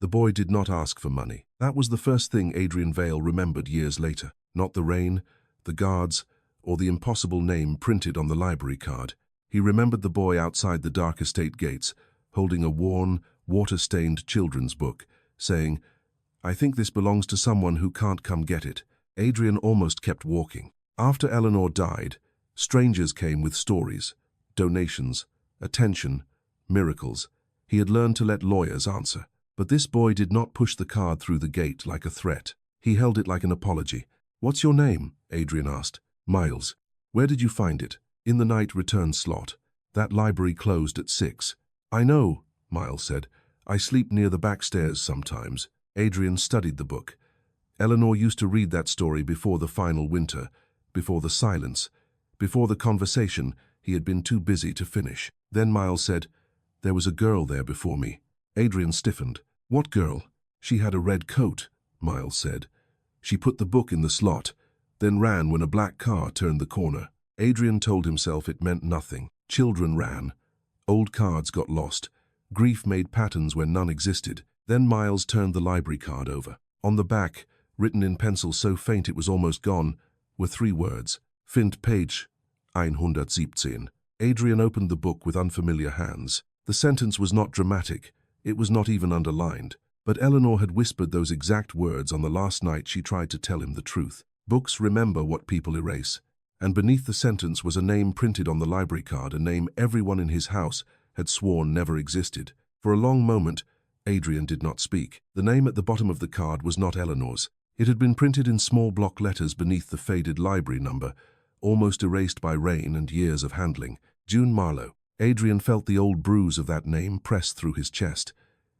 The boy did not ask for money. That was the first thing Adrian Vale remembered years later. Not the rain, the guards, or the impossible name printed on the library card. He remembered the boy outside the dark estate gates, holding a worn, water-stained children's book, saying, "I think this belongs to someone who can't come get it." Adrian almost kept walking. After Eleanor died, strangers came with stories, donations, attention, miracles. He had learned to let lawyers answer. But this boy did not push the card through the gate like a threat. He held it like an apology. "What's your name?" Adrian asked. "Miles." "Where did you find it?" "In the night return slot. That library closed at 6. "I know," Miles said. "I sleep near the back stairs sometimes." Adrian studied the book. Eleanor used to read that story before the final winter, before the silence, before the conversation he had been too busy to finish. Then Miles said, "There was a girl there before me." Adrian stiffened. "What girl?" "She had a red coat," Miles said. "She put the book in the slot, then ran when a black car turned the corner." Adrian told himself it meant nothing. Children ran. Old cards got lost. Grief made patterns where none existed. Then Miles turned the library card over. On the back, written in pencil so faint it was almost gone, were 3 words. "Find page 117." Adrian opened the book with unfamiliar hands. The sentence was not dramatic. It was not even underlined. But Eleanor had whispered those exact words on the last night she tried to tell him the truth. Books remember what people erase. And beneath the sentence was a name printed on the library card, a name everyone in his house had sworn never existed. For a long moment, Adrian did not speak. The name at the bottom of the card was not Eleanor's. It had been printed in small block letters beneath the faded library number, almost erased by rain and years of handling. June Marlowe. Adrian felt the old bruise of that name press through his chest.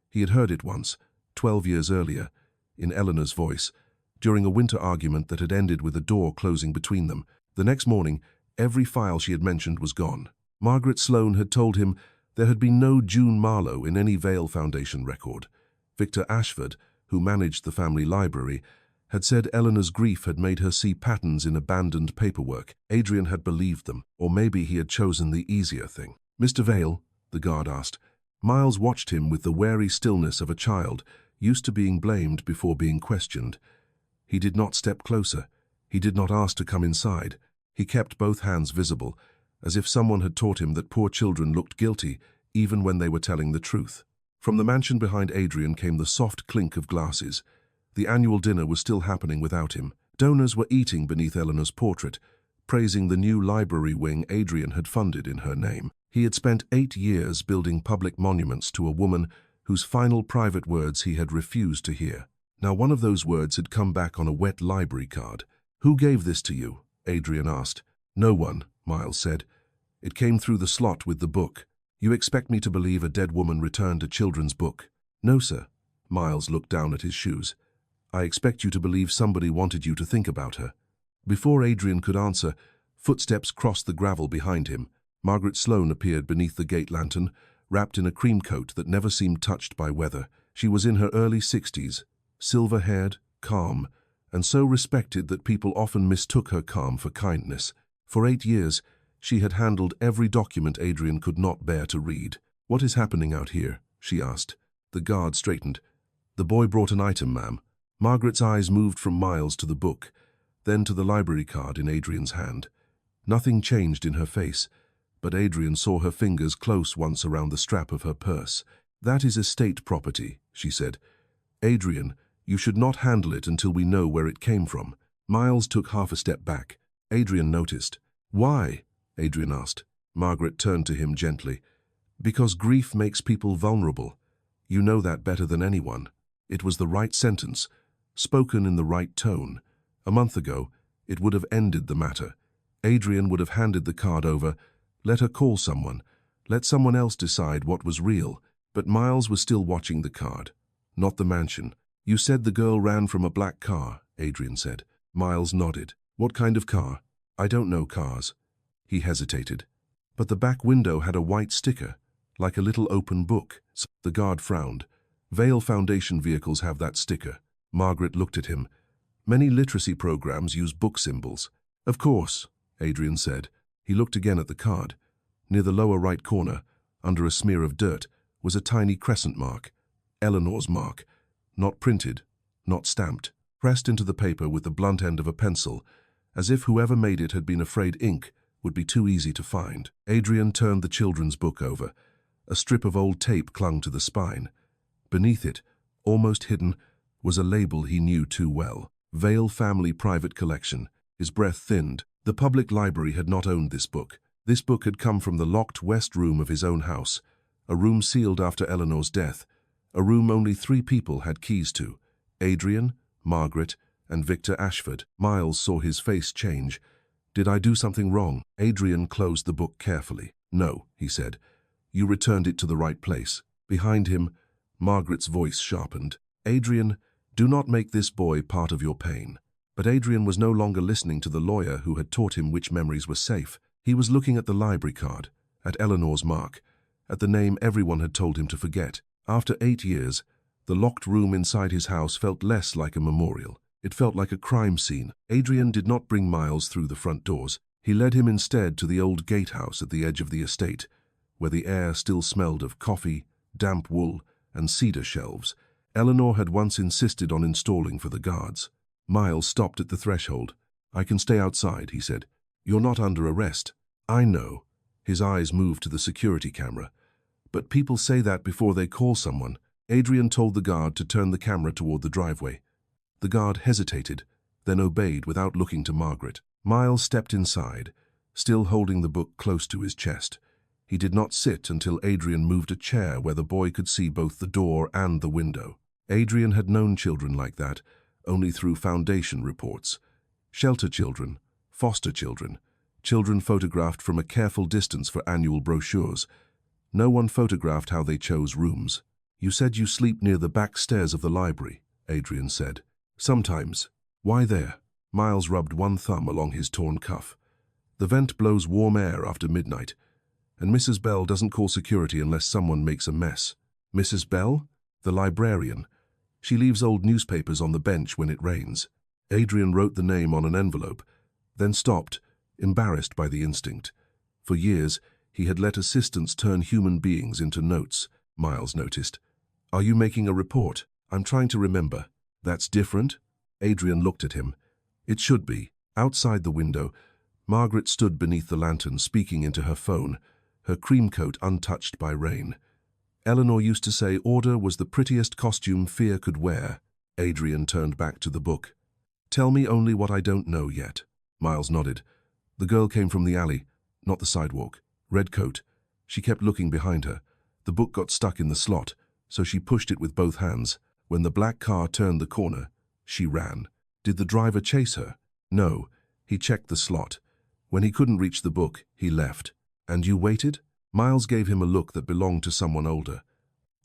He had heard it once, 12 years earlier, in Eleanor's voice, during a winter argument that had ended with a door closing between them. The next morning, every file she had mentioned was gone. Margaret Sloane had told him there had been no June Marlowe in any Vale Foundation record. Victor Ashford, who managed the family library, had said Eleanor's grief had made her see patterns in abandoned paperwork. Adrian had believed them, or maybe he had chosen the easier thing. "Mr. Vale?" the guard asked. Miles watched him with the wary stillness of a child, used to being blamed before being questioned. He did not step closer. He did not ask to come inside. He kept both hands visible, as if someone had taught him that poor children looked guilty even when they were telling the truth. From the mansion behind Adrian came the soft clink of glasses. The annual dinner was still happening without him. Donors were eating beneath Eleanor's portrait, praising the new library wing Adrian had funded in her name. He had spent 8 years building public monuments to a woman whose final private words he had refused to hear. Now one of those words had come back on a wet library card. "Who gave this to you?" Adrian asked. "No one," Miles said. "It came through the slot with the book." "You expect me to believe a dead woman returned a children's book?" "No, sir." Miles looked down at his shoes. "I expect you to believe somebody wanted you to think about her." Before Adrian could answer, footsteps crossed the gravel behind him. Margaret Sloane appeared beneath the gate lantern, wrapped in a cream coat that never seemed touched by weather. She was in her early 60s, silver-haired, calm, and so respected that people often mistook her calm for kindness. For 8 years, she had handled every document Adrian could not bear to read. "What is happening out here?" she asked. The guard straightened. "The boy brought an item, ma'am." Margaret's eyes moved from Miles to the book, then to the library card in Adrian's hand. Nothing changed in her face, but Adrian saw her fingers close once around the strap of her purse. "That is estate property," she said. "Adrian, you should not handle it until we know where it came from." Miles took half a step back. Adrian noticed. "Why?" Adrian asked. Margaret turned to him gently. "Because grief makes people vulnerable. You know that better than anyone." It was the right sentence, spoken in the right tone. A month ago, it would have ended the matter. Adrian would have handed the card over, let her call someone, let someone else decide what was real. But Miles was still watching the card, not the mansion. "You said the girl ran from a black car," Adrian said. Miles nodded. "What kind of car?" "I don't know cars." He hesitated. "But the back window had a white sticker, like a little open book." The guard frowned. "Vale Foundation vehicles have that sticker." Margaret looked at him. "Many literacy programs use book symbols." "Of course," Adrian said. He looked again at the card. Near the lower right corner, under a smear of dirt, was a tiny crescent mark. Eleanor's mark. not printed, not stamped, pressed into the paper with the blunt end of a pencil, as if whoever made it had been afraid ink would be too easy to find. Adrian turned the children's book over. A strip of old tape clung to the spine. Beneath it, almost hidden, was a label he knew too well. Vale Family Private Collection. His breath thinned. The public library had not owned this book. This book had come from the locked west room of his own house, a room sealed after Eleanor's death, a room only 3 people had keys to: Adrian, Margaret, and Victor Ashford. Miles saw his face change. "Did I do something wrong?" Adrian closed the book carefully. "No," he said. "You returned it to the right place." Behind him, Margaret's voice sharpened. "Adrian, do not make this boy part of your pain." But Adrian was no longer listening to the lawyer who had taught him which memories were safe. He was looking at the library card, at Eleanor's mark, at the name everyone had told him to forget. After 8 years, the locked room inside his house felt less like a memorial. It felt like a crime scene. Adrian did not bring Miles through the front doors. He led him instead to the old gatehouse at the edge of the estate, where the air still smelled of coffee, damp wool, and cedar shelves. Eleanor had once insisted on installing for the guards. Miles stopped at the threshold. "I can stay outside," he said. "You're not under arrest." "I know." His eyes moved to the security camera. "But people say that before they call someone." Adrian told the guard to turn the camera toward the driveway. The guard hesitated, then obeyed without looking to Margaret. Miles stepped inside, still holding the book close to his chest. He did not sit until Adrian moved a chair where the boy could see both the door and the window. Adrian had known children like that, only through foundation reports. Shelter children, foster children, children photographed from a careful distance for annual brochures. No one photographed how they chose rooms. "You said you sleep near the back stairs of the library," Adrian said. "Sometimes." "Why there?" Miles rubbed one thumb along his torn cuff. "The vent blows warm air after midnight, and Mrs. Bell doesn't call security unless someone makes a mess." "Mrs. Bell?" "The librarian. She leaves old newspapers on the bench when it rains." Adrian wrote the name on an envelope, then stopped, embarrassed by the instinct. For years, he had let assistants turn human beings into notes, Miles noticed. "Are you making a report?" "I'm trying to remember." "That's different?" Adrian looked at him. "It should be." Outside the window, Margaret stood beneath the lantern, speaking into her phone, her cream coat untouched by rain. "Eleanor used to say order was the prettiest costume fear could wear." Adrian turned back to the book. "Tell me only what I don't know yet." Miles nodded. "The girl came from the alley, not the sidewalk. Red coat. She kept looking behind her. The book got stuck in the slot, so she pushed it with both hands. When the black car turned the corner, she ran." "Did the driver chase her?" "No. He checked the slot. When he couldn't reach the book, he left." "And you waited?" Miles gave him a look that belonged to someone older.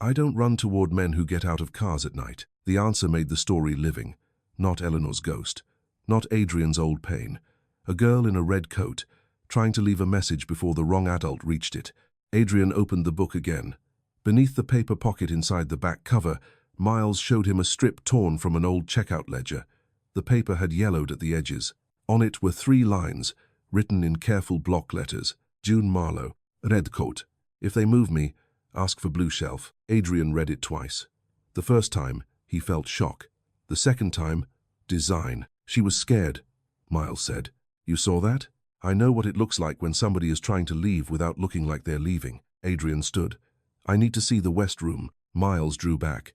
"I don't run toward men who get out of cars at night." The answer made the story living. Not Eleanor's ghost. Not Adrian's old pain. A girl in a red coat, trying to leave a message before the wrong adult reached it. Adrian opened the book again. Beneath the paper pocket inside the back cover, Miles showed him a strip torn from an old checkout ledger. The paper had yellowed at the edges. On it were 3 lines, written in careful block letters. "June Marlowe, red coat. If they move me, ask for blue shelf." Adrian read it twice. The first time, he felt shock. The second time, design. "She was scared," Miles said. "You saw that?" "I know what it looks like when somebody is trying to leave without looking like they're leaving." Adrian stood. "I need to see the west room." Miles drew back.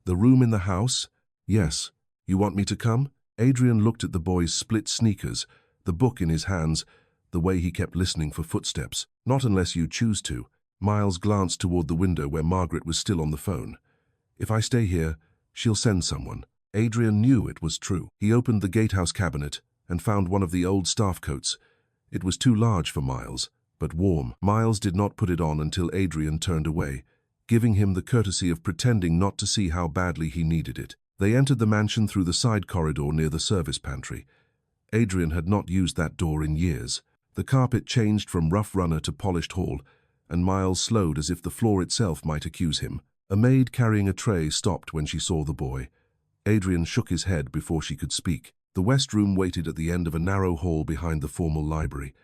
"The room in the house?" "Yes. You want me to come?" Adrian looked at the boy's split sneakers, the book in his hands, the way he kept listening for footsteps. "Not unless you choose to." Miles glanced toward the window where Margaret was still on the phone. "If I stay here, she'll send someone." Adrian knew it was true. He opened the gatehouse cabinet and found one of the old staff coats. It was too large for Miles, but warm. Miles did not put it on until Adrian turned away, giving him the courtesy of pretending not to see how badly he needed it. They entered the mansion through the side corridor near the service pantry. Adrian had not used that door in years. The carpet changed from rough runner to polished hall, and Miles slowed as if the floor itself might accuse him. A maid carrying a tray stopped when she saw the boy. Adrian shook his head before she could speak. The west room waited at the end of a narrow hall behind the formal library.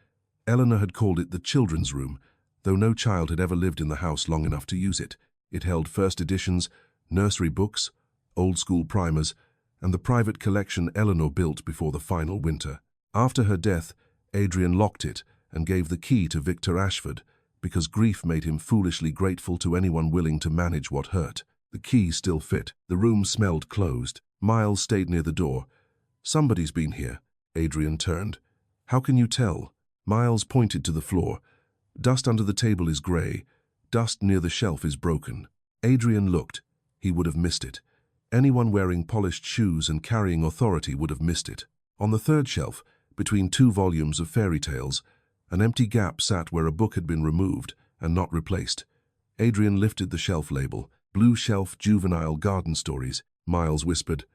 Eleanor had called it the children's room, though no child had ever lived in the house long enough to use it. It held first editions, nursery books, old-school primers, and the private collection Eleanor built before the final winter. After her death, Adrian locked it and gave the key to Victor Ashford because grief made him foolishly grateful to anyone willing to manage what hurt. The key still fit. The room smelled closed. Miles stayed near the door. "Somebody's been here." Adrian turned. "How can you tell?" Miles pointed to the floor. "Dust under the table is grey. Dust near the shelf is broken." Adrian looked. He would have missed it. Anyone wearing polished shoes and carrying authority would have missed it. On the third shelf, between 2 volumes of fairy tales, an empty gap sat where a book had been removed and not replaced. Adrian lifted the shelf label. "Blue Shelf Juvenile Garden Stories." Miles whispered,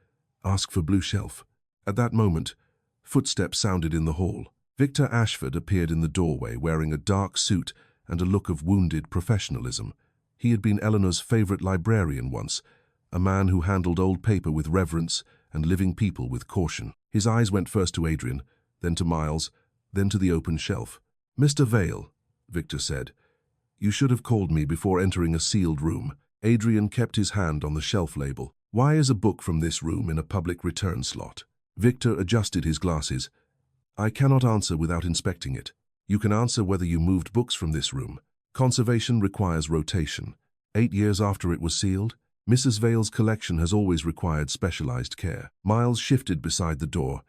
"Ask for Blue Shelf." At that moment, footsteps sounded in the hall. Victor Ashford appeared in the doorway wearing a dark suit and a look of wounded professionalism. He had been Eleanor's favorite librarian once, a man who handled old paper with reverence and living people with caution. His eyes went first to Adrian, then to Miles, then to the open shelf. "Mr. Vale," Victor said, "you should have called me before entering a sealed room." Adrian kept his hand on the shelf label. "Why is a book from this room in a public return slot?" Victor adjusted his glasses. "I cannot answer without inspecting it. You can answer whether you moved books from this room. Conservation requires rotation. 8 years after it was sealed, Mrs. Vale's collection has always required specialized care." Miles shifted beside the door.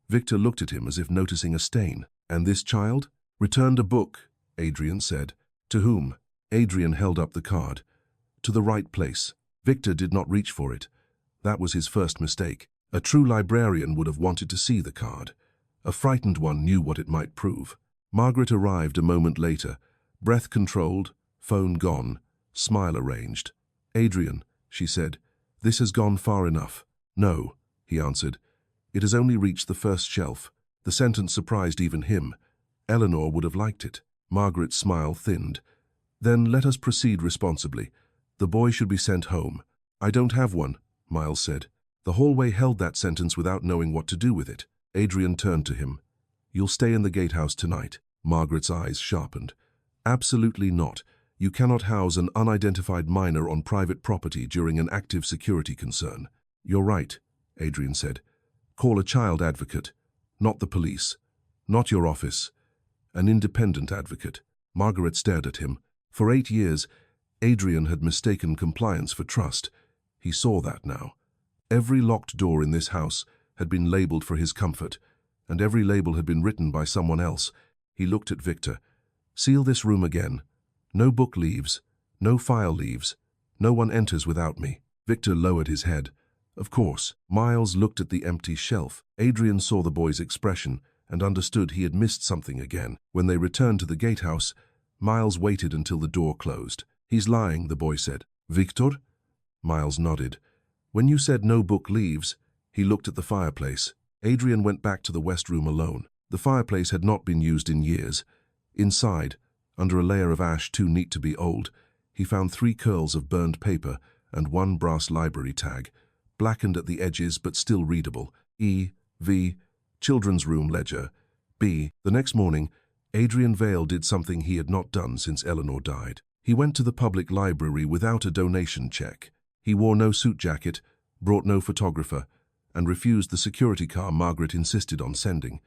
Victor looked at him as if noticing a stain. "And this child?" "Returned a book," Adrian said. "To whom?" Adrian held up the card. "To the right place." Victor did not reach for it. That was his first mistake. A true librarian would have wanted to see the card. A frightened one knew what it might prove. Margaret arrived a moment later, breath controlled, phone gone, smile arranged. "Adrian," she said, "this has gone far enough." "No," he answered. "It has only reached the first shelf." The sentence surprised even him. Eleanor would have liked it. Margaret's smile thinned. "Then let us proceed responsibly. The boy should be sent home." "I don't have one," Miles said. The hallway held that sentence without knowing what to do with it. Adrian turned to him. "You'll stay in the gatehouse tonight." Margaret's eyes sharpened. "Absolutely not. You cannot house an unidentified minor on private property during an active security concern." "You're right," Adrian said. "Call a child advocate. Not the police. Not your office. An independent advocate." Margaret stared at him. For 8 years, Adrian had mistaken compliance for trust. He saw that now. Every locked door in this house had been labeled for his comfort, and every label had been written by someone else. He looked at Victor. "Seal this room again. No book leaves. No file leaves. No one enters without me." Victor lowered his head. "Of course." Miles looked at the empty shelf. Adrian saw the boy's expression and understood he had missed something again. When they returned to the gatehouse, Miles waited until the door closed. "He's lying," the boy said. "Victor?" Miles nodded. "When you said no book leaves," he looked at the fireplace. Adrian went back to the west room alone. The fireplace had not been used in years. Inside, under a layer of ash too neat to be old, he found 3 curls of burned paper and 1 brass library tag, blackened at the edges but still readable. E.V. Children's Room Ledger. B. The next morning, Adrian Vale did something he had not done since Eleanor died. He went to the public library without a donation check. He wore no suit jacket, brought no photographer, and refused the security car Margaret insisted on sending.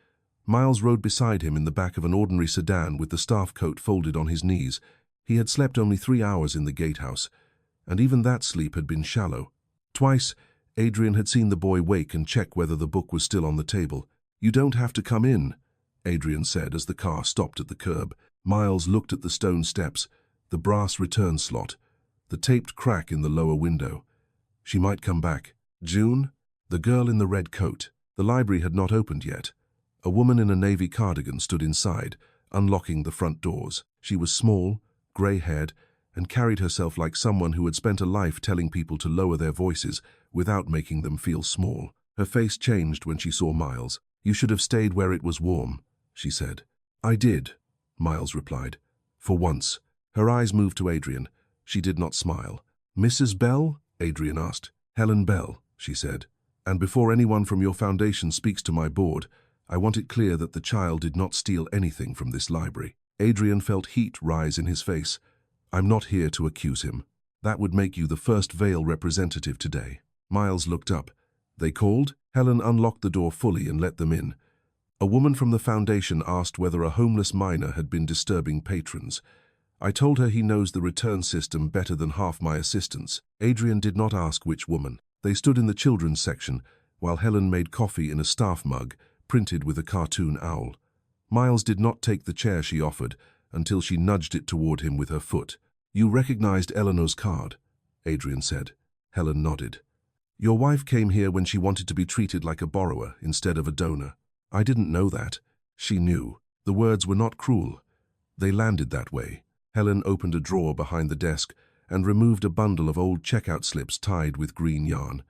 Miles rode beside him in the back of an ordinary sedan with the staff coat folded on his knees. He had slept only 3 hours in the gatehouse, and even that sleep had been shallow. Twice, Adrian had seen the boy wake and check whether the book was still on the table. "You don't have to come in," Adrian said as the car stopped at the curb. Miles looked at the stone steps, the brass return slot, the taped crack in the lower window. She might come back. June? The girl in the red coat. The library had not opened yet. A woman in a navy cardigan stood inside, unlocking the front doors. She was small, grey-haired, and carried herself like someone who had spent a life telling people to lower their voices without making them feel small. Her face changed when she saw Miles. "You should have stayed where it was warm," she said. "I did," Miles replied. "For once." Her eyes moved to Adrian. She did not smile. "Mrs. Bell?" Adrian asked. "Helen Bell," she said. "And before anyone from your foundation speaks to my board, I want it clear that the child did not steal anything from this library." Adrian felt heat rise in his face. "I'm not here to accuse him. That would make you the first Vale representative today." Miles looked up. They called? Helen unlocked the door fully and let them in. A woman from the foundation asked whether a homeless miner had been disturbing patrons. I told her he knows the return system better than half my assistants. Adrian did not ask which woman. They stood in the children's section, while Helen made coffee in a staff mug, printed with a cartoon owl. Miles did not take the chair she offered until she nudged it toward him with her foot. "You recognized Eleanor's card," Adrian said. Helen nodded. "Your wife came here when she wanted to be treated like a borrower instead of a donor." "I didn't know that." She knew. The words were not cruel. They landed that way. Helen opened a drawer behind the desk and removed a bundle of old checkout slips tied with green yarn.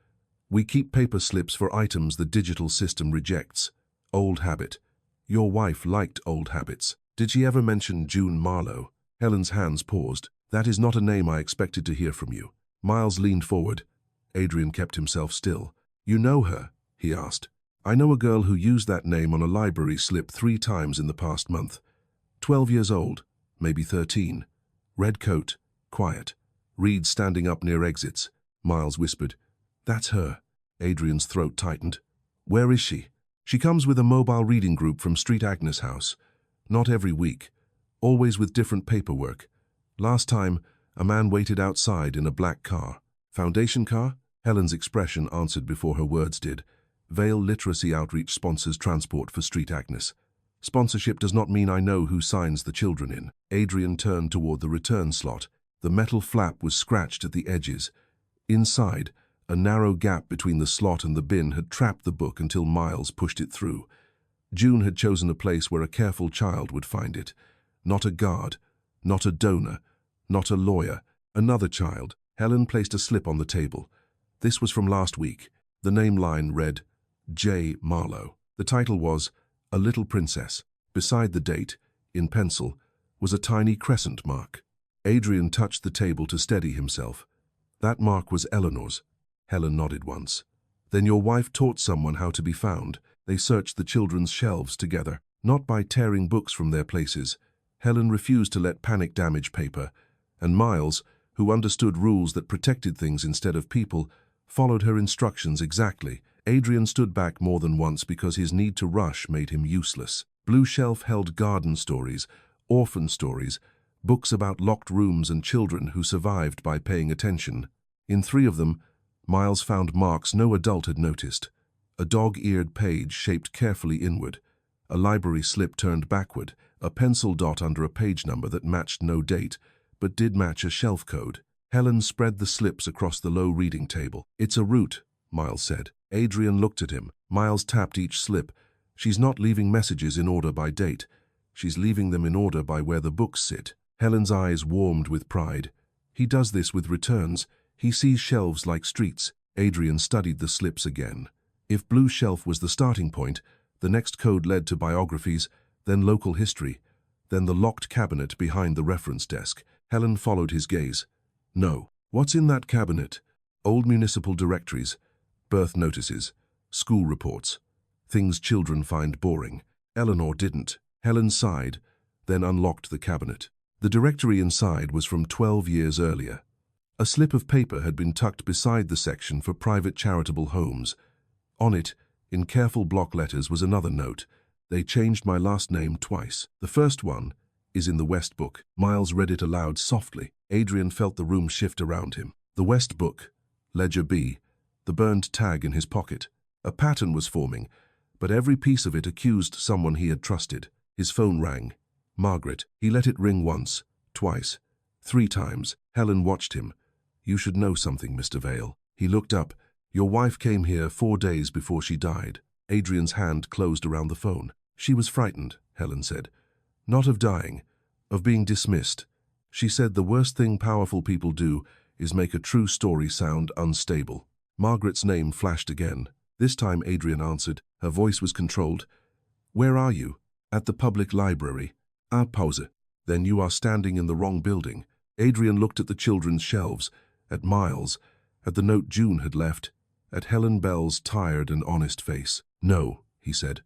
"We keep paper slips for items the digital system rejects. Old habit. Your wife liked old habits. Did she ever mention June Marlowe?" Helen's hands paused. "That is not a name I expected to hear from you." Miles leaned forward. Adrian kept himself still. "You know her?" he asked. "I know a girl who used that name on a library slip 3 times in the past month. 12 years old, maybe 13. Red coat, quiet. Reed standing up near exits." Miles whispered, "That's her." Adrian's throat tightened. "Where is she?" "She comes with a mobile reading group from Street Agnes House. Not every week. Always with different paperwork. Last time, a man waited outside in a black car." "Foundation car?" Helen's expression answered before her words did. "Vale Literacy Outreach sponsors transport for Street Agnes. Sponsorship does not mean I know who signs the children in." Adrian turned toward the return slot. The metal flap was scratched at the edges. Inside, a narrow gap between the slot and the bin had trapped the book until Miles pushed it through. June had chosen a place where a careful child would find it. Not a guard, not a donor, not a lawyer. Another child. Helen placed a slip on the table. This was from last week. The name line read, J. Marlowe. The title was A Little Princess. Beside the date, in pencil, was a tiny crescent mark. Adrian touched the table to steady himself. That mark was Eleanor's. Helen nodded once. "Then your wife taught someone how to be found." They searched the children's shelves together, not by tearing books from their places. Helen refused to let panic damage paper, and Miles, who understood rules that protected things instead of people, followed her instructions exactly. Adrian stood back more than once because his need to rush made him useless. Blue Shelf held garden stories, orphan stories, books about locked rooms and children who survived by paying attention. In 3 of them, Miles found marks no adult had noticed. A dog-eared page shaped carefully inward, a library slip turned backward, a pencil dot under a page number that matched no date, but did match a shelf code. Helen spread the slips across the low reading table. "It's a route," Miles said. Adrian looked at him. Miles tapped each slip. "She's not leaving messages in order by date. She's leaving them in order by where the books sit." Helen's eyes warmed with pride. "He does this with returns. He sees shelves like streets." Adrian studied the slips again. If Blue Shelf was the starting point, the next code led to biographies, then local history, then the locked cabinet behind the reference desk. Helen followed his gaze. "No. What's in that cabinet?" "Old municipal directories, birth notices, school reports, things children find boring." Eleanor didn't. Helen sighed, then unlocked the cabinet. The directory inside was from 12 years earlier. A slip of paper had been tucked beside the section for private charitable homes. On it, in careful block letters, was another note. "They changed my last name twice. The first one is in the West Book." Miles read it aloud softly. Adrian felt the room shift around him. The West Book, Ledger B, the burned tag in his pocket. A pattern was forming, but every piece of it accused someone he had trusted. His phone rang. Margaret. He let it ring once, twice, 3 times. Helen watched him. "You should know something, Mr. Vale." He looked up. "Your wife came here 4 days before she died." Adrian's hand closed around the phone. "She was frightened," Helen said. "Not of dying, of being dismissed. She said the worst thing powerful people do is make a true story sound unstable." Margaret's name flashed again. This time Adrian answered. Her voice was controlled. "Where are you?" "At the public library." "Ah, pause. Then you are standing in the wrong building." Adrian looked at the children's shelves, at Miles, at the note June had left, at Helen Bell's tired and honest face. "No," he said.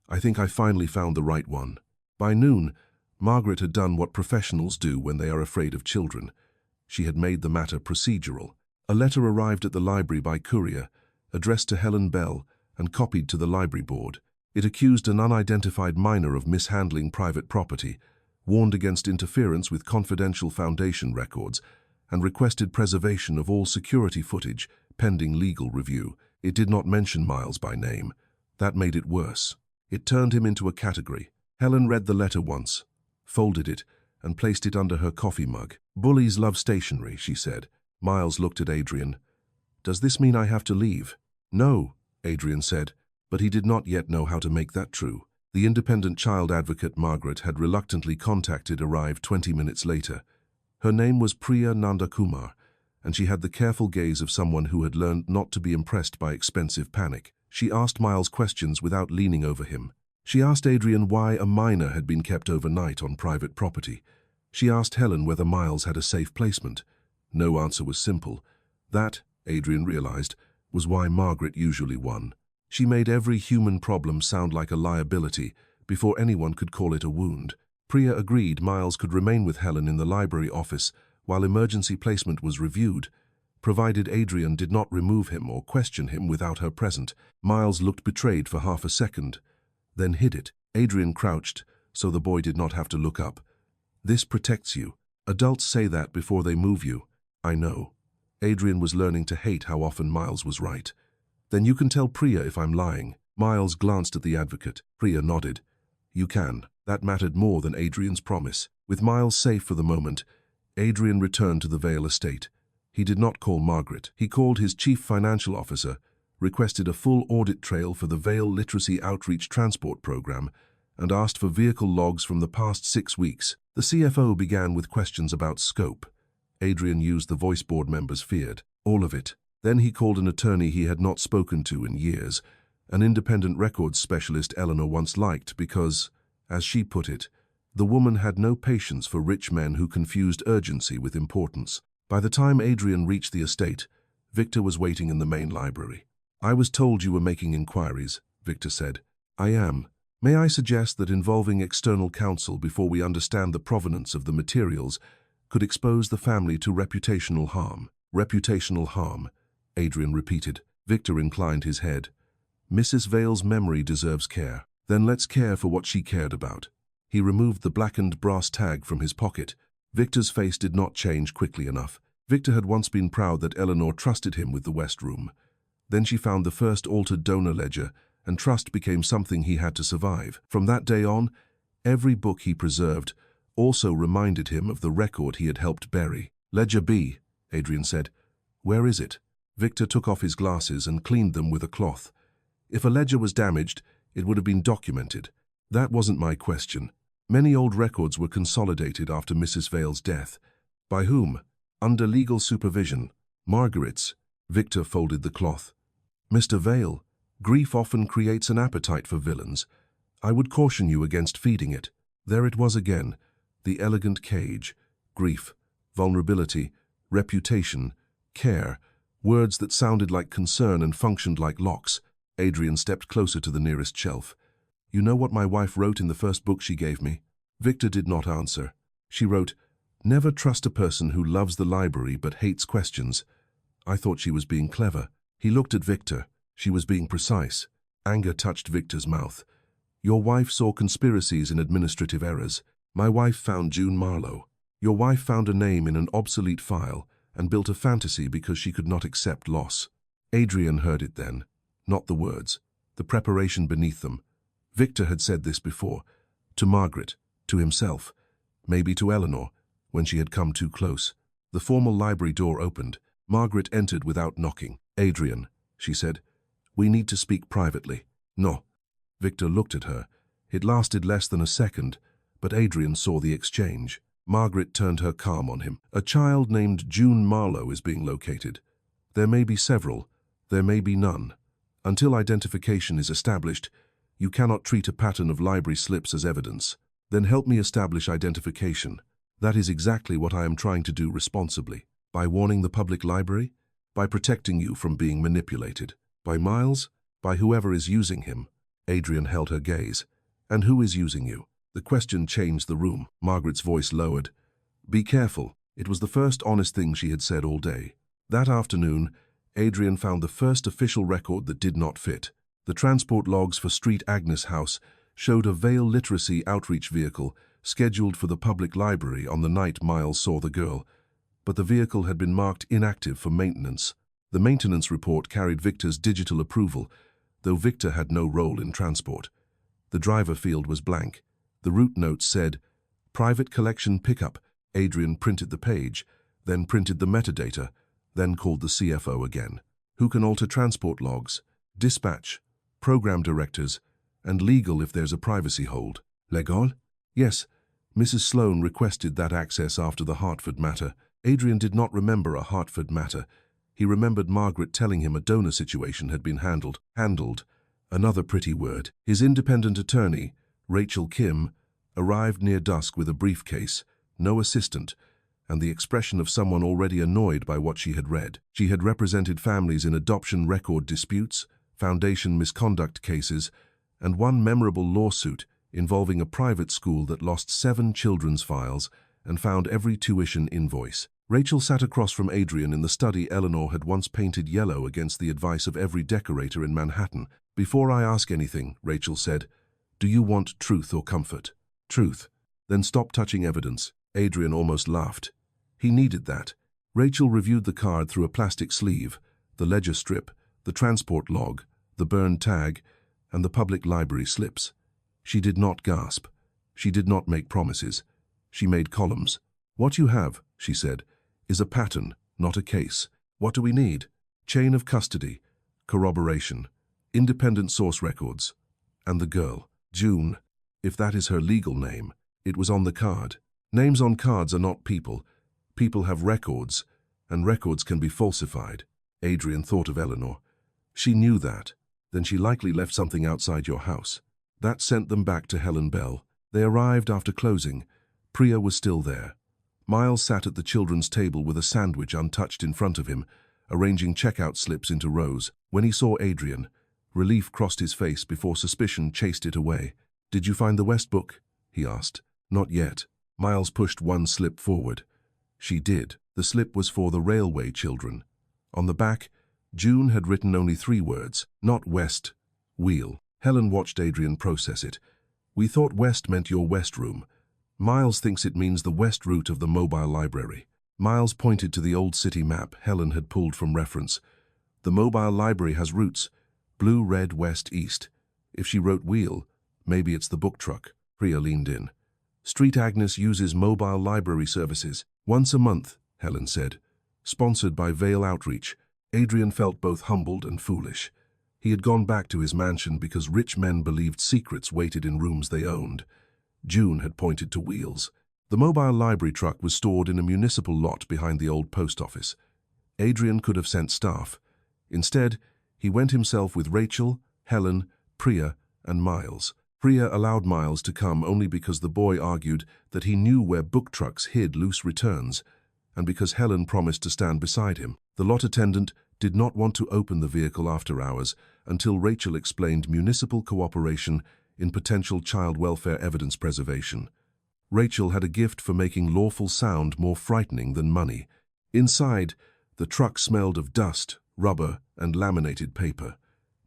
"I think I finally found the right one." By noon, Margaret had done what professionals do when they are afraid of children. She had made the matter procedural. A letter arrived at the library by courier, addressed to Helen Bell and copied to the library board. It accused an unidentified minor of mishandling private property, warned against interference with confidential Foundation records, and requested preservation of all security footage pending legal review. It did not mention Miles by name. That made it worse. It turned him into a category. Helen read the letter once, folded it, and placed it under her coffee mug. "Bullies love stationery," she said. Miles looked at Adrian. "Does this mean I have to leave?" "No," Adrian said, but he did not yet know how to make that true. The independent child advocate Margaret had reluctantly contacted arrived 20 minutes later. Her name was Priya Nandakumar, and she had the careful gaze of someone who had learned not to be impressed by expensive panic. She asked Miles questions without leaning over him. She asked Adrian why a minor had been kept overnight on private property. She asked Helen whether Miles had a safe placement. No answer was simple. That, Adrian realized, was why Margaret usually won. She made every human problem sound like a liability before anyone could call it a wound. Priya agreed Miles could remain with Helen in the library office while emergency placement was reviewed, provided Adrian did not remove him or question him without her present. Miles looked betrayed for half a second, then hid it. Adrian crouched, so the boy did not have to look up. "This protects you. Adults say that before they move you." "I know." Adrian was learning to hate how often Miles was right. "Then you can tell Priya if I'm lying." Miles glanced at the advocate. Priya nodded. "You can." That mattered more than Adrian's promise. With Miles safe for the moment, Adrian returned to the Vale estate. He did not call Margaret. He called his chief financial officer, requested a full audit trail for the Vale Literacy Outreach Transport Program, and asked for vehicle logs from the past 6 weeks. The CFO began with questions about scope. Adrian used the voice board members feared. All of it. Then he called an attorney he had not spoken to in years, an independent records specialist Eleanor once liked because, as she put it, the woman had no patience for rich men who confused urgency with importance. By the time Adrian reached the estate, Victor was waiting in the main library. "I was told you were making inquiries," Victor said. "I am. May I suggest that involving external counsel before we understand the provenance of the materials could expose the family to reputational harm?" "Reputational harm," Adrian repeated. Victor inclined his head. "Mrs. Vale's memory deserves care. Then let's care for what she cared about." He removed the blackened brass tag from his pocket. Victor's face did not change quickly enough. Victor had once been proud that Eleanor trusted him with the West Room. Then she found the first altered donor ledger, and trust became something he had to survive. From that day on, every book he preserved also reminded him of the record he had helped bury. "Ledger B," Adrian said. "Where is it?" Victor took off his glasses and cleaned them with a cloth. If a ledger was damaged, it would have been documented. That wasn't my question. Many old records were consolidated after Mrs. Vale's death. By whom? Under legal supervision. Margaret's. Victor folded the cloth. "Mr. Vale, grief often creates an appetite for villains. I would caution you against feeding it." There it was again, the elegant cage. Grief, vulnerability, reputation, care, words that sounded like concern and functioned like locks. Adrian stepped closer to the nearest shelf. "You know what my wife wrote in the first book she gave me?" Victor did not answer. She wrote, "Never trust a person who loves the library but hates questions." I thought she was being clever. He looked at Victor. She was being precise. Anger touched Victor's mouth. "Your wife saw conspiracies and administrative errors. My wife found June Marlowe. Your wife found a name in an obsolete file and built a fantasy because she could not accept loss." Adrian heard it then, not the words, the preparation beneath them. Victor had said this before, to Margaret, to himself, maybe to Eleanor, when she had come too close. The formal library door opened. Margaret entered without knocking. "Adrian," she said, "we need to speak privately." "No." Victor looked at her. It lasted less than a second, but Adrian saw the exchange. Margaret turned her calm on him. "A child named June Marlowe is being located. There may be several, there may be none. Until identification is established, you cannot treat a pattern of library slips as evidence. Then help me establish identification. That is exactly what I am trying to do responsibly. By warning the public library? By protecting you from being manipulated? By Miles? By whoever is using him?" Adrian held her gaze. "And who is using you?" The question changed the room. Margaret's voice lowered. "Be careful." It was the first honest thing she had said all day. That afternoon, Adrian found the first official record that did not fit. The transport logs for Street Agnes House showed a Vale Literacy outreach vehicle scheduled for the public library on the night Miles saw the girl, but the vehicle had been marked inactive for maintenance. The maintenance report carried Victor's digital approval, though Victor had no role in transport. The driver field was blank. The route notes said, "Private collection pickup." Adrian printed the page, then printed the metadata, then called the CFO again. Who can alter transport logs? Dispatch, program directors, and legal if there's a privacy hold. Legal? Yes. Mrs. Sloane requested that access after the Hartford matter. Adrian did not remember a Hartford matter. He remembered Margaret telling him a donor situation had been handled. Handled. Another pretty word. His independent attorney, Rachel Kim, arrived near dusk with a briefcase, no assistant, and the expression of someone already annoyed by what she had read. She had represented families in adoption record disputes, foundation misconduct cases, and one memorable lawsuit involving a private school that lost 7 children's files and found every tuition invoice. Rachel sat across from Adrian in the study Eleanor had once painted yellow against the advice of every decorator in Manhattan. "Before I ask anything," Rachel said, "do you want truth or comfort?" "Truth." "Then stop touching evidence." Adrian almost laughed. He needed that. Rachel reviewed the card through a plastic sleeve, the ledger strip, the transport log, the burned tag, and the public library slips. She did not gasp. She did not make promises. She made columns. "What you have," she said, "is a pattern, not a case. What do we need? Chain of custody, corroboration, independent source records, and the girl, June, if that is her legal name. It was on the card. Names on cards are not people. People have records, and records can be falsified." Adrian thought of Eleanor. She knew that. Then she likely left something outside your house. That sent them back to Helen Bell. They arrived after closing. Priya was still there. Miles sat at the children's table with a sandwich untouched in front of him, arranging checkout slips into rows. When he saw Adrian, relief crossed his face before suspicion chased it away. "Did you find the West book?" he asked. "Not yet." Miles pushed one slip forward. She did. The slip was for the railway children. On the back, June had written only 3 words, not West, wheel. Helen watched Adrian process it. "We thought West meant your West room. Miles thinks it means the West route of the mobile library." Miles pointed to the old city map Helen had pulled from reference. "The mobile library has routes, blue, red, west, east. If she wrote wheel, maybe it's the book truck." Priya leaned in. "Street Agnes uses mobile library services. Once a month," Helen said. "Sponsored by Vale Outreach." Adrian felt both humbled and foolish. He had gone back to his mansion because rich men believed secrets waited in rooms they owned. June had pointed to wheels. The mobile library truck was stored in a municipal lot behind the old post office. Adrian could have sent staff. Instead, he went himself with Rachel, Helen, Priya, and Miles. Priya allowed Miles to come only because the boy argued that he knew where book trucks hid loose returns, and because Helen promised to stand beside him. The lot attendant did not want to open the vehicle after hours until Rachel explained municipal cooperation in potential child welfare evidence preservation. Rachel had a gift for making lawful sound more frightening than money. Inside, the truck smelled of dust, rubber, and laminated paper.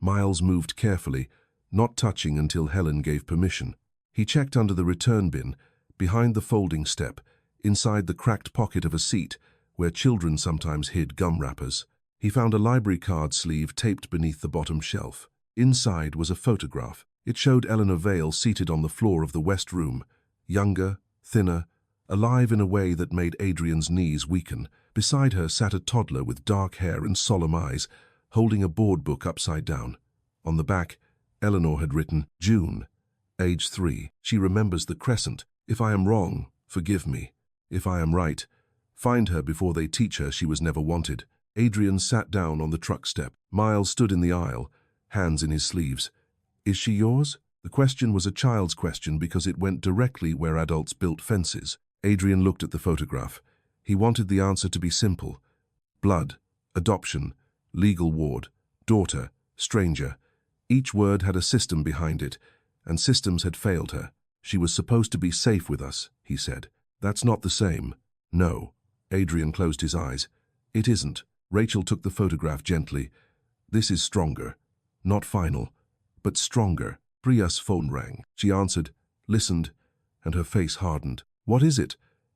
Miles moved carefully, not touching until Helen gave permission. He checked under the return bin, behind the folding step, inside the cracked pocket of a seat where children sometimes hid gum wrappers. He found a library card sleeve taped beneath the bottom shelf. Inside was a photograph. It showed Eleanor Vale seated on the floor of the West room, younger, thinner, alive in a way that made Adrian's knees weaken. Beside her sat a toddler with dark hair and solemn eyes, holding a board book upside down. On the back, Eleanor had written, "June, age 3. She remembers the crescent. If I am wrong, forgive me. If I am right, find her before they teach her she was never wanted." Adrian sat down on the truck step. Miles stood in the aisle, hands in his sleeves. "Is she yours?" The question was a child's question because it went directly where adults built fences. Adrian looked at the photograph. He wanted the answer to be simple. Blood, adoption, legal ward, daughter, stranger. Each word had a system behind it, and systems had failed her. "She was supposed to be safe with us," he said. "That's not the same." "No." Adrian closed his eyes. "It isn't." Rachel took the photograph gently. This is stronger. Not final, but stronger. Priya's phone rang. She answered, listened, and her face hardened. What is it?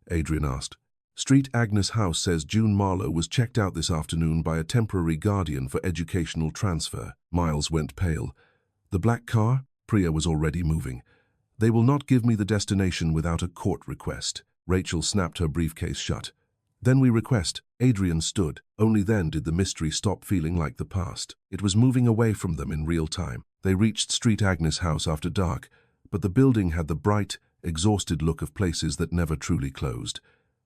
Adrian asked. Street Agnes House says June Marlowe was checked out this afternoon by a temporary guardian for educational transfer. Miles went pale. The black car? Priya was already moving. They will not give me the destination without a court request. Rachel snapped her briefcase shut. Then we request. Adrian stood. Only then did the mystery stop feeling like the past. It was moving away from them in real time. They reached Street Agnes House after dark, but the building had the bright, exhausted look of places that never truly closed.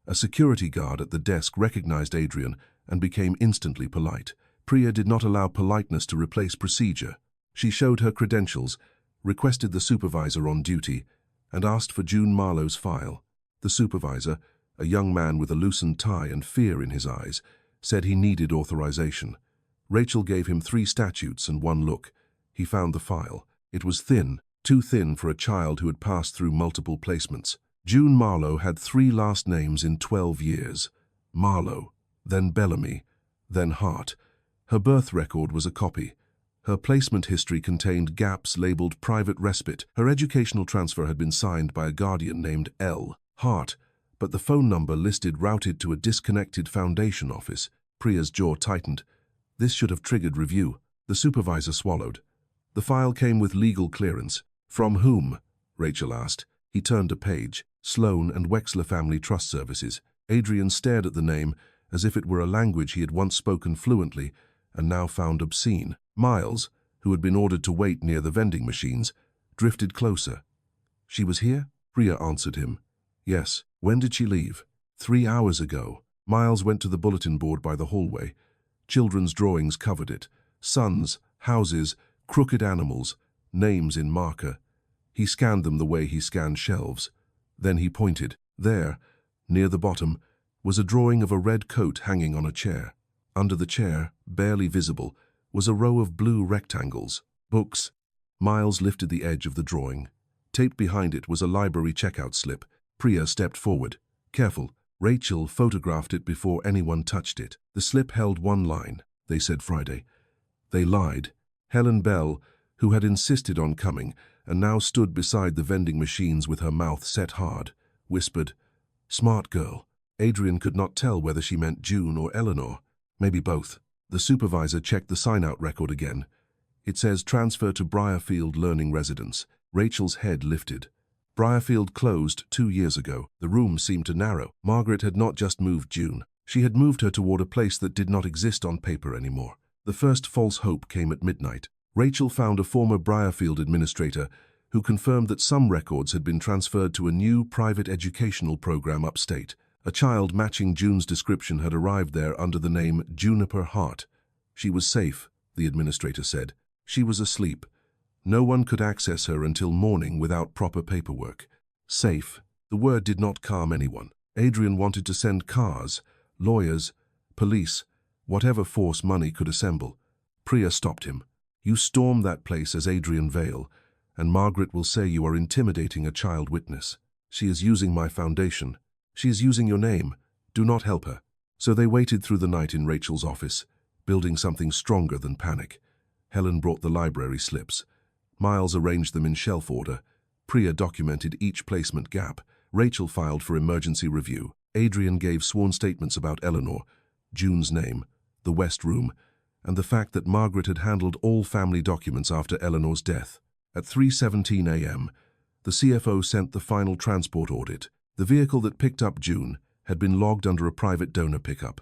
A security guard at the desk recognized Adrian and became instantly polite. Priya did not allow politeness to replace procedure. She showed her credentials, requested the supervisor on duty, and asked for June Marlowe's file. The supervisor, a young man with a loosened tie and fear in his eyes, said he needed authorization. Rachel gave him 3 statutes and 1 look. He found the file. It was thin, too thin for a child who had passed through multiple placements. June Marlowe had 3 last names in 12 years. Marlowe, then Bellamy, then Hart. Her birth record was a copy. Her placement history contained gaps labeled private respite. Her educational transfer had been signed by a guardian named L. Hart, but the phone number listed routed to a disconnected foundation office. Priya's jaw tightened. This should have triggered review. The supervisor swallowed. The file came with legal clearance. From whom? Rachel asked. He turned a page. Sloan and Wexler Family Trust Services. Adrian stared at the name as if it were a language he had once spoken fluently and now found obscene. Miles, who had been ordered to wait near the vending machines, drifted closer. She was here? Priya answered him. Yes. When did she leave? 3 hours ago. Miles went to the bulletin board by the hallway. Children's drawings covered it. Suns, houses, crooked animals, names in marker. He scanned them the way he scanned shelves. Then he pointed. There, near the bottom, was a drawing of a red coat hanging on a chair. Under the chair, barely visible, was a row of blue rectangles. Books. Miles lifted the edge of the drawing. Taped behind it was a library checkout slip. Priya stepped forward. Careful. Rachel photographed it before anyone touched it. The slip held 1 line. They said Friday. They lied. Helen Bell, who had insisted on coming and now stood beside the vending machines with her mouth set hard, whispered, Smart girl. Adrian could not tell whether she meant June or Eleanor. Maybe both. The supervisor checked the sign-out record again. It says transfer to Briarfield Learning Residence. Rachel's head lifted. Briarfield closed 2 years ago. The room seemed to narrow. Margaret had not just moved June. She had moved her toward a place that did not exist on paper anymore. The first false hope came at midnight. Rachel found a former Briarfield administrator who confirmed that some records had been transferred to a new private educational program upstate. A child matching June's description had arrived there under the name Juniper Hart. She was safe, the administrator said. She was asleep. No one could access her until morning without proper paperwork. Safe. The word did not calm anyone. Adrian wanted to send cars, lawyers, police, whatever force money could assemble. Priya stopped him. You storm that place as Adrian Vale, and Margaret will say you are intimidating a child witness. She is using my foundation. She is using your name. Do not help her. So they waited through the night in Rachel's office, building something stronger than panic. Helen brought the library slips. Miles arranged them in shelf order. Priya documented each placement gap. Rachel filed for emergency review. Adrian gave sworn statements about Eleanor, June's name, the West Room, and the fact that Margaret had handled all family documents after Eleanor's death. At 3:17 a.m., the CFO sent the final transport audit. The vehicle that picked up June had been logged under a private donor pickup.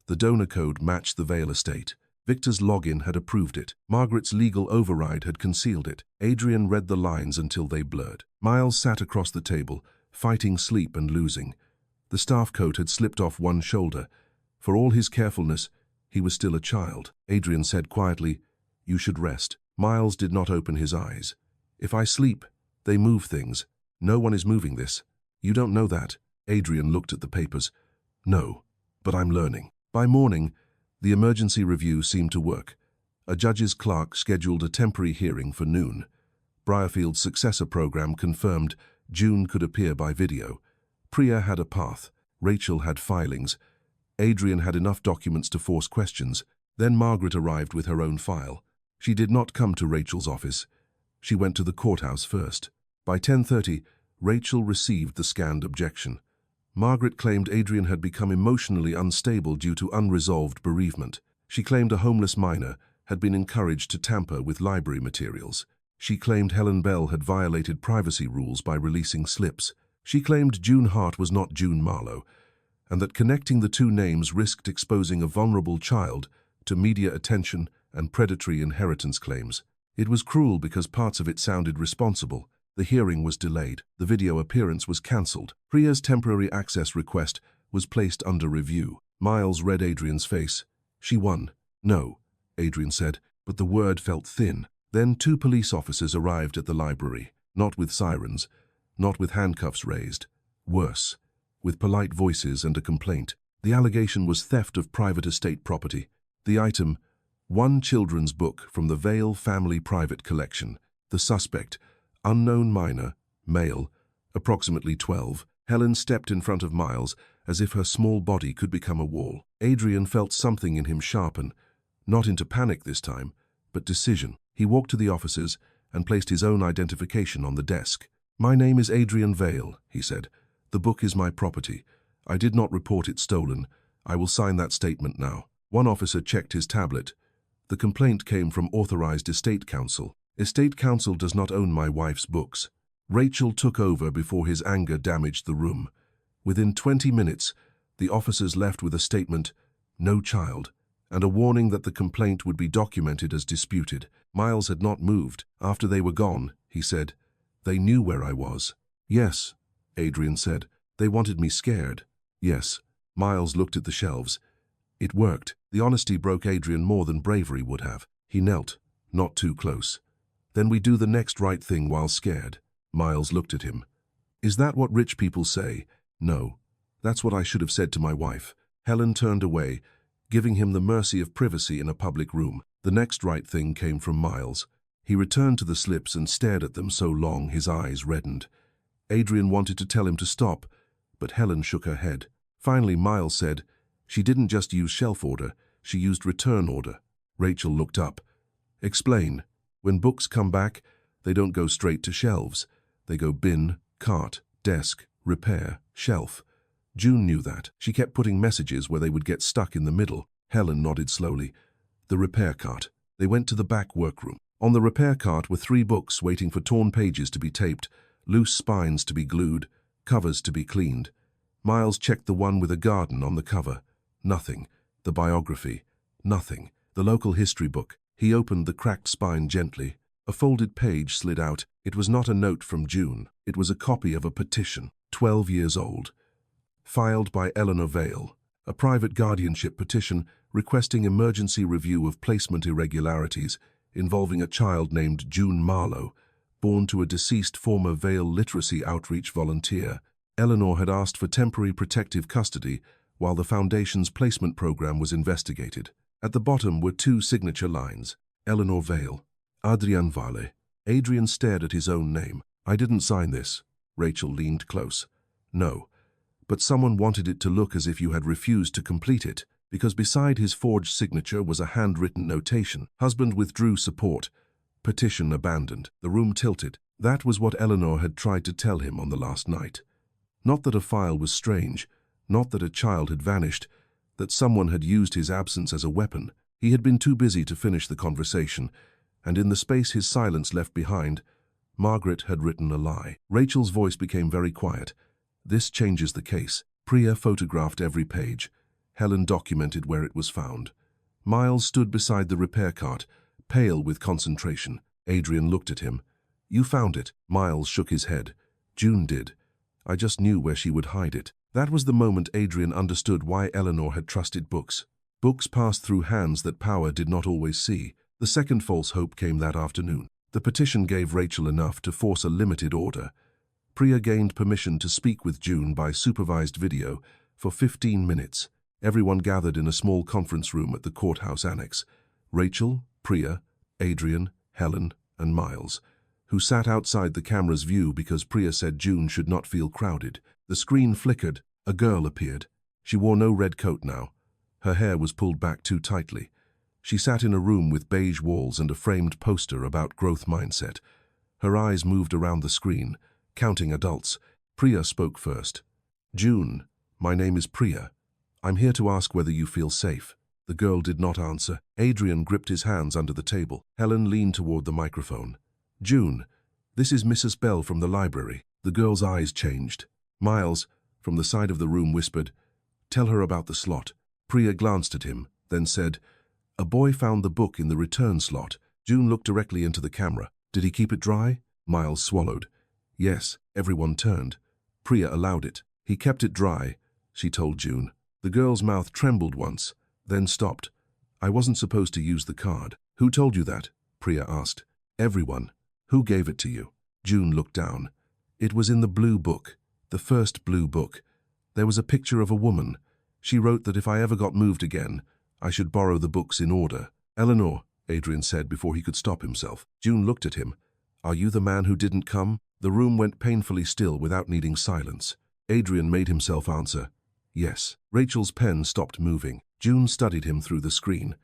The donor code matched the Vale estate. Victor's login had approved it. Margaret's legal override had concealed it. Adrian read the lines until they blurred. Miles sat across the table, fighting sleep and losing. The staff coat had slipped off one shoulder. For all his carefulness, he was still a child. Adrian said quietly, You should rest. Miles did not open his eyes. If I sleep, they move things. No one is moving this. You don't know that. Adrian looked at the papers. No, but I'm learning. By morning, the emergency review seemed to work. A judge's clerk scheduled a temporary hearing for noon. Briarfield's successor program confirmed June could appear by video. Priya had a path. Rachel had filings. Adrian had enough documents to force questions. Then Margaret arrived with her own file. She did not come to Rachel's office. She went to the courthouse first. By 10:30, Rachel received the scanned objection. Margaret claimed Adrian had become emotionally unstable due to unresolved bereavement. She claimed a homeless minor had been encouraged to tamper with library materials. She claimed Helen Bell had violated privacy rules by releasing slips. She claimed June Hart was not June Marlowe, and that connecting the two names risked exposing a vulnerable child to media attention and predatory inheritance claims. It was cruel because parts of it sounded responsible. The hearing was delayed. The video appearance was cancelled. Priya's temporary access request was placed under review. Miles read Adrian's face. She won. No, Adrian said, but the word felt thin. Then 2 police officers arrived at the library, not with sirens, not with handcuffs raised. Worse, with polite voices and a complaint. The allegation was theft of private estate property. The item, one children's book from the Vale family private collection. The suspect, unknown minor, male, approximately 12. Helen stepped in front of Miles as if her small body could become a wall. Adrian felt something in him sharpen, not into panic this time, but decision. He walked to the officers and placed his own identification on the desk. "My name is Adrian Vale," he said. "The book is my property. I did not report it stolen. I will sign that statement now." One officer checked his tablet. The complaint came from authorized estate counsel. Estate counsel does not own my wife's books. Rachel took over before his anger damaged the room. Within 20 minutes, the officers left with a statement, "No child," and a warning that the complaint would be documented as disputed. Miles had not moved. After they were gone, he said, "They knew where I was." "Yes," Adrian said. "They wanted me scared." "Yes." Miles looked at the shelves. It worked. The honesty broke Adrian more than bravery would have. He knelt, not too close. "Then we do the next right thing while scared." Miles looked at him. "Is that what rich people say?" "No. That's what I should have said to my wife." Helen turned away, giving him the mercy of privacy in a public room. The next right thing came from Miles. He returned to the slips and stared at them so long his eyes reddened. Adrian wanted to tell him to stop, but Helen shook her head. Finally, Miles said, "She didn't just use shelf order, she used return order." Rachel looked up. "Explain." "When books come back, they don't go straight to shelves. They go bin, cart, desk, repair, shelf." June knew that. She kept putting messages where they would get stuck in the middle. Helen nodded slowly. "The repair cart." They went to the back workroom. On the repair cart were 3 books waiting for torn pages to be taped, loose spines to be glued, covers to be cleaned. Miles checked the one with a garden on the cover. Nothing. The biography. Nothing. The local history book. He opened the cracked spine gently. A folded page slid out. It was not a note from June. It was a copy of a petition, 12 years old, filed by Eleanor Vale, a private guardianship petition requesting emergency review of placement irregularities involving a child named June Marlowe, born to a deceased former Vale literacy outreach volunteer. Eleanor had asked for temporary protective custody while the Foundation's placement program was investigated. At the bottom were 2 signature lines, Eleanor Vale, Adrian Vale. Adrian stared at his own name. "I didn't sign this." Rachel leaned close. "No, but someone wanted it to look as if you had refused to complete it, because beside his forged signature was a handwritten notation. Husband withdrew support. Petition abandoned." The room tilted. That was what Eleanor had tried to tell him on the last night. Not that a file was strange, not that a child had vanished, that someone had used his absence as a weapon. He had been too busy to finish the conversation, and in the space his silence left behind, Margaret had written a lie. Rachel's voice became very quiet. "This changes the case." Priya photographed every page. Helen documented where it was found. Miles stood beside the repair cart, pale with concentration. Adrian looked at him. "You found it." Miles shook his head. "June did. I just knew where she would hide it." That was the moment Adrian understood why Eleanor had trusted books. Books passed through hands that power did not always see. The second false hope came that afternoon. The petition gave Rachel enough to force a limited order. Priya gained permission to speak with June by supervised video for 15 minutes. Everyone gathered in a small conference room at the courthouse annex. Rachel, Priya, Adrian, Helen, and Miles, who sat outside the camera's view because Priya said June should not feel crowded. The screen flickered. A girl appeared. She wore no red coat now. Her hair was pulled back too tightly. She sat in a room with beige walls and a framed poster about growth mindset. Her eyes moved around the screen, counting adults. Priya spoke first. "June, my name is Priya. I'm here to ask whether you feel safe." The girl did not answer. Adrian gripped his hands under the table. Helen leaned toward the microphone. "June, this is Mrs. Bell from the library." The girl's eyes changed. Miles, from the side of the room, whispered, "Tell her about the slot." Priya glanced at him, then said, "A boy found the book in the return slot." June looked directly into the camera. "Did he keep it dry?" Miles swallowed. "Yes." Everyone turned. Priya allowed it. "He kept it dry," she told June. The girl's mouth trembled once, then stopped. "I wasn't supposed to use the card." "Who told you that?" Priya asked. "Everyone." "Who gave it to you?" June looked down. "It was in the blue book, the first blue book. There was a picture of a woman. She wrote that if I ever got moved again, I should borrow the books in order." "Eleanor," Adrian said before he could stop himself. June looked at him. "Are you the man who didn't come?" The room went painfully still without needing silence. Adrian made himself answer, "Yes." Rachel's pen stopped moving. June studied him through the screen.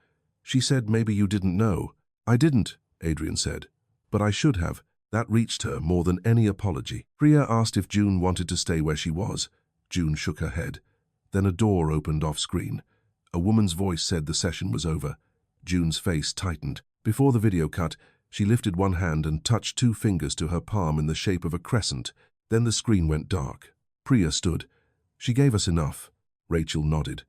"She said maybe you didn't know." "I didn't," Adrian said. "But I should have." That reached her more than any apology. Priya asked if June wanted to stay where she was. June shook her head. Then a door opened off-screen. A woman's voice said the session was over. June's face tightened. Before the video cut, she lifted one hand and touched two fingers to her palm in the shape of a crescent. Then the screen went dark. Priya stood. "She gave us enough." Rachel nodded.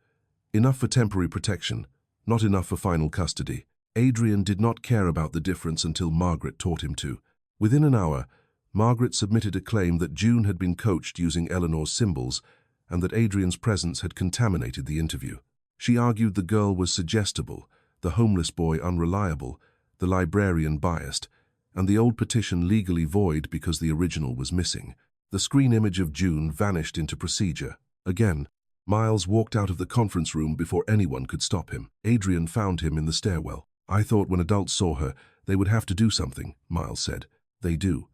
"Enough for temporary protection, not enough for final custody." Adrian did not care about the difference until Margaret taught him to. Within an hour, Margaret submitted a claim that June had been coached using Eleanor's symbols and that Adrian's presence had contaminated the interview. She argued the girl was suggestible, the homeless boy unreliable, the librarian biased, and the old petition legally void because the original was missing. The screen image of June vanished into procedure. Again, Miles walked out of the conference room before anyone could stop him. Adrian found him in the stairwell. "I thought when adults saw her, they would have to do something," Miles said. "They do.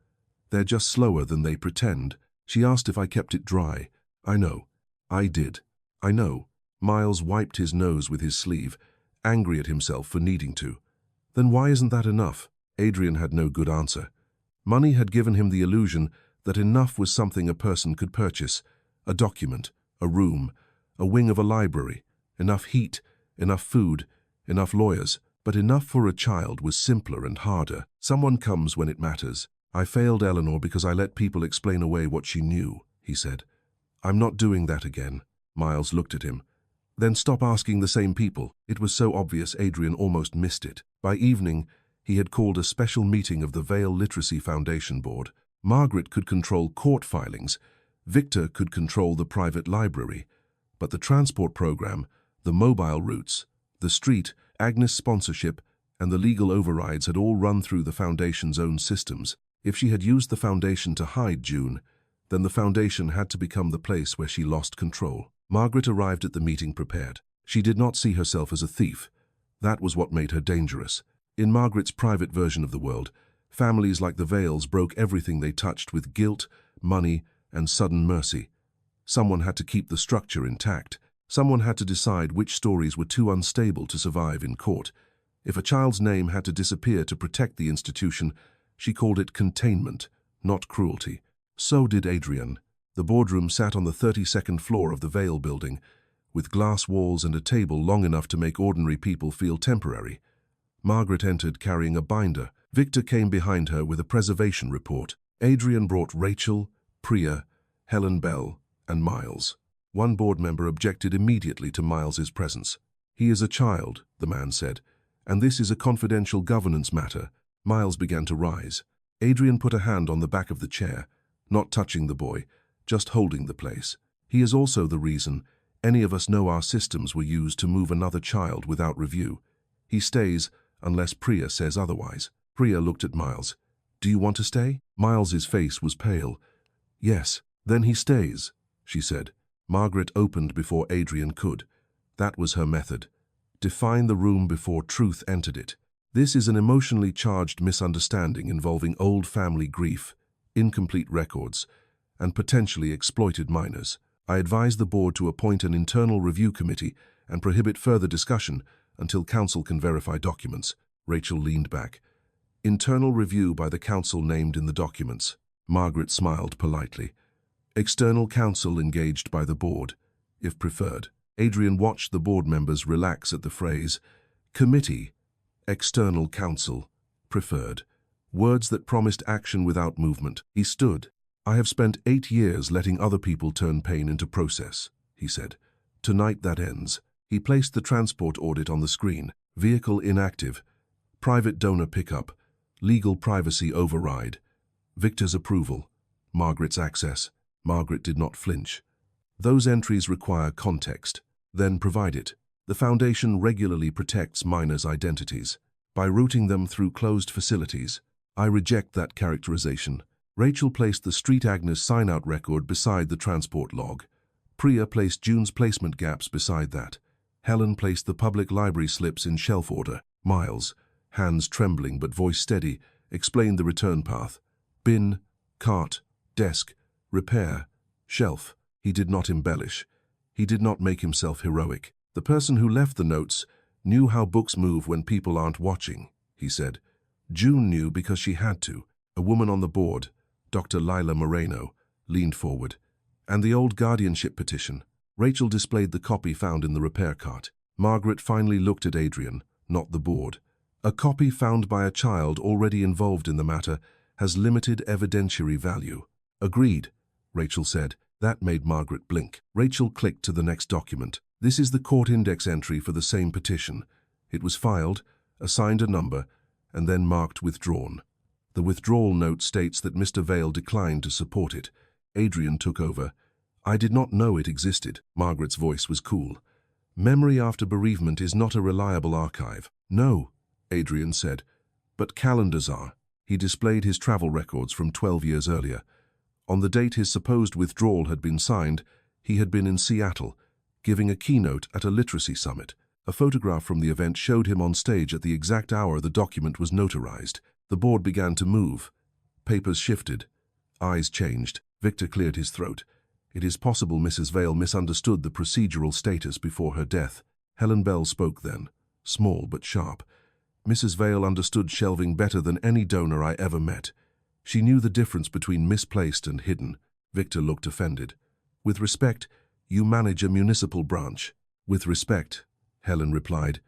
They're just slower than they pretend." She asked if I kept it dry. "I know. I did. I know." Miles wiped his nose with his sleeve, angry at himself for needing to. "Then why isn't that enough?" Adrian had no good answer. Money had given him the illusion that enough was something a person could purchase. A document, a room, a wing of a library, enough heat, enough food, enough lawyers. But enough for a child was simpler and harder. Someone comes when it matters. "I failed Eleanor because I let people explain away what she knew," he said. "I'm not doing that again." Miles looked at him. "Then stop asking the same people." It was so obvious Adrian almost missed it. By evening, he had called a special meeting of the Vale Literacy Foundation Board. Margaret could control court filings. Victor could control the private library. But the transport program, the mobile routes, the street, Agnes' sponsorship, and the legal overrides had all run through the Foundation's own systems. If she had used the Foundation to hide June, then the Foundation had to become the place where she lost control. Margaret arrived at the meeting prepared. She did not see herself as a thief. That was what made her dangerous. In Margaret's private version of the world, families like the Vales broke everything they touched with guilt, money, and sudden mercy. Someone had to keep the structure intact. Someone had to decide which stories were too unstable to survive in court. If a child's name had to disappear to protect the institution, she called it containment, not cruelty. So did Adrian. The boardroom sat on the 32nd floor of the Vale building, with glass walls and a table long enough to make ordinary people feel temporary. Margaret entered carrying a binder. Victor came behind her with a preservation report. Adrian brought Rachel, Priya, Helen Bell, and Miles. One board member objected immediately to Miles's presence. "He is a child," the man said, "and this is a confidential governance matter." Miles began to rise. Adrian put a hand on the back of the chair, not touching the boy, just holding the place. "He is also the reason any of us know our systems were used to move another child without review. He stays unless Priya says otherwise." Priya looked at Miles. "Do you want to stay?" Miles's face was pale. "Yes." "Then he stays," she said. Margaret opened before Adrian could. That was her method. Define the room before truth entered it. This is an emotionally charged misunderstanding involving old family grief, incomplete records, and potentially exploited minors. I advise the board to appoint an internal review committee and prohibit further discussion until council can verify documents. Rachel leaned back. Internal review by the council named in the documents. Margaret smiled politely. External counsel engaged by the board, if preferred. Adrian watched the board members relax at the phrase, committee, external counsel, preferred. Words that promised action without movement. He stood. I have spent 8 years letting other people turn pain into process, he said. Tonight that ends. He placed the transport audit on the screen. Vehicle inactive. Private donor pickup. Legal privacy override. Victor's approval. Margaret's access. Margaret did not flinch. Those entries require context. Then provide it. The Foundation regularly protects minors' identities by routing them through closed facilities. I reject that characterization. Rachel placed the Street Agnes sign-out record beside the transport log. Priya placed June's placement gaps beside that. Helen placed the public library slips in shelf order. Miles, hands trembling but voice steady, explained the return path. Bin, cart, desk, repair, shelf. He did not embellish. He did not make himself heroic. The person who left the notes knew how books move when people aren't watching, he said. June knew because she had to. A woman on the board, Dr. Lila Moreno, leaned forward. And the old guardianship petition. Rachel displayed the copy found in the repair cart. Margaret finally looked at Adrian, not the board. A copy found by a child already involved in the matter has limited evidentiary value. Agreed, Rachel said. That made Margaret blink. Rachel clicked to the next document. This is the court index entry for the same petition. It was filed, assigned a number, and then marked withdrawn. The withdrawal note states that Mr. Vale declined to support it. Adrian took over. I did not know it existed. Margaret's voice was cool. Memory after bereavement is not a reliable archive. No, Adrian said, but calendars are. He displayed his travel records from 12 years earlier. On the date his supposed withdrawal had been signed, he had been in Seattle, giving a keynote at a literacy summit. A photograph from the event showed him on stage at the exact hour the document was notarized. The board began to move. Papers shifted. Eyes changed. Victor cleared his throat. It is possible Mrs. Vale misunderstood the procedural status before her death. Helen Bell spoke then, small but sharp. Mrs. Vale understood shelving better than any donor I ever met. She knew the difference between misplaced and hidden. Victor looked offended. With respect, you manage a municipal branch. With respect, Helen replied.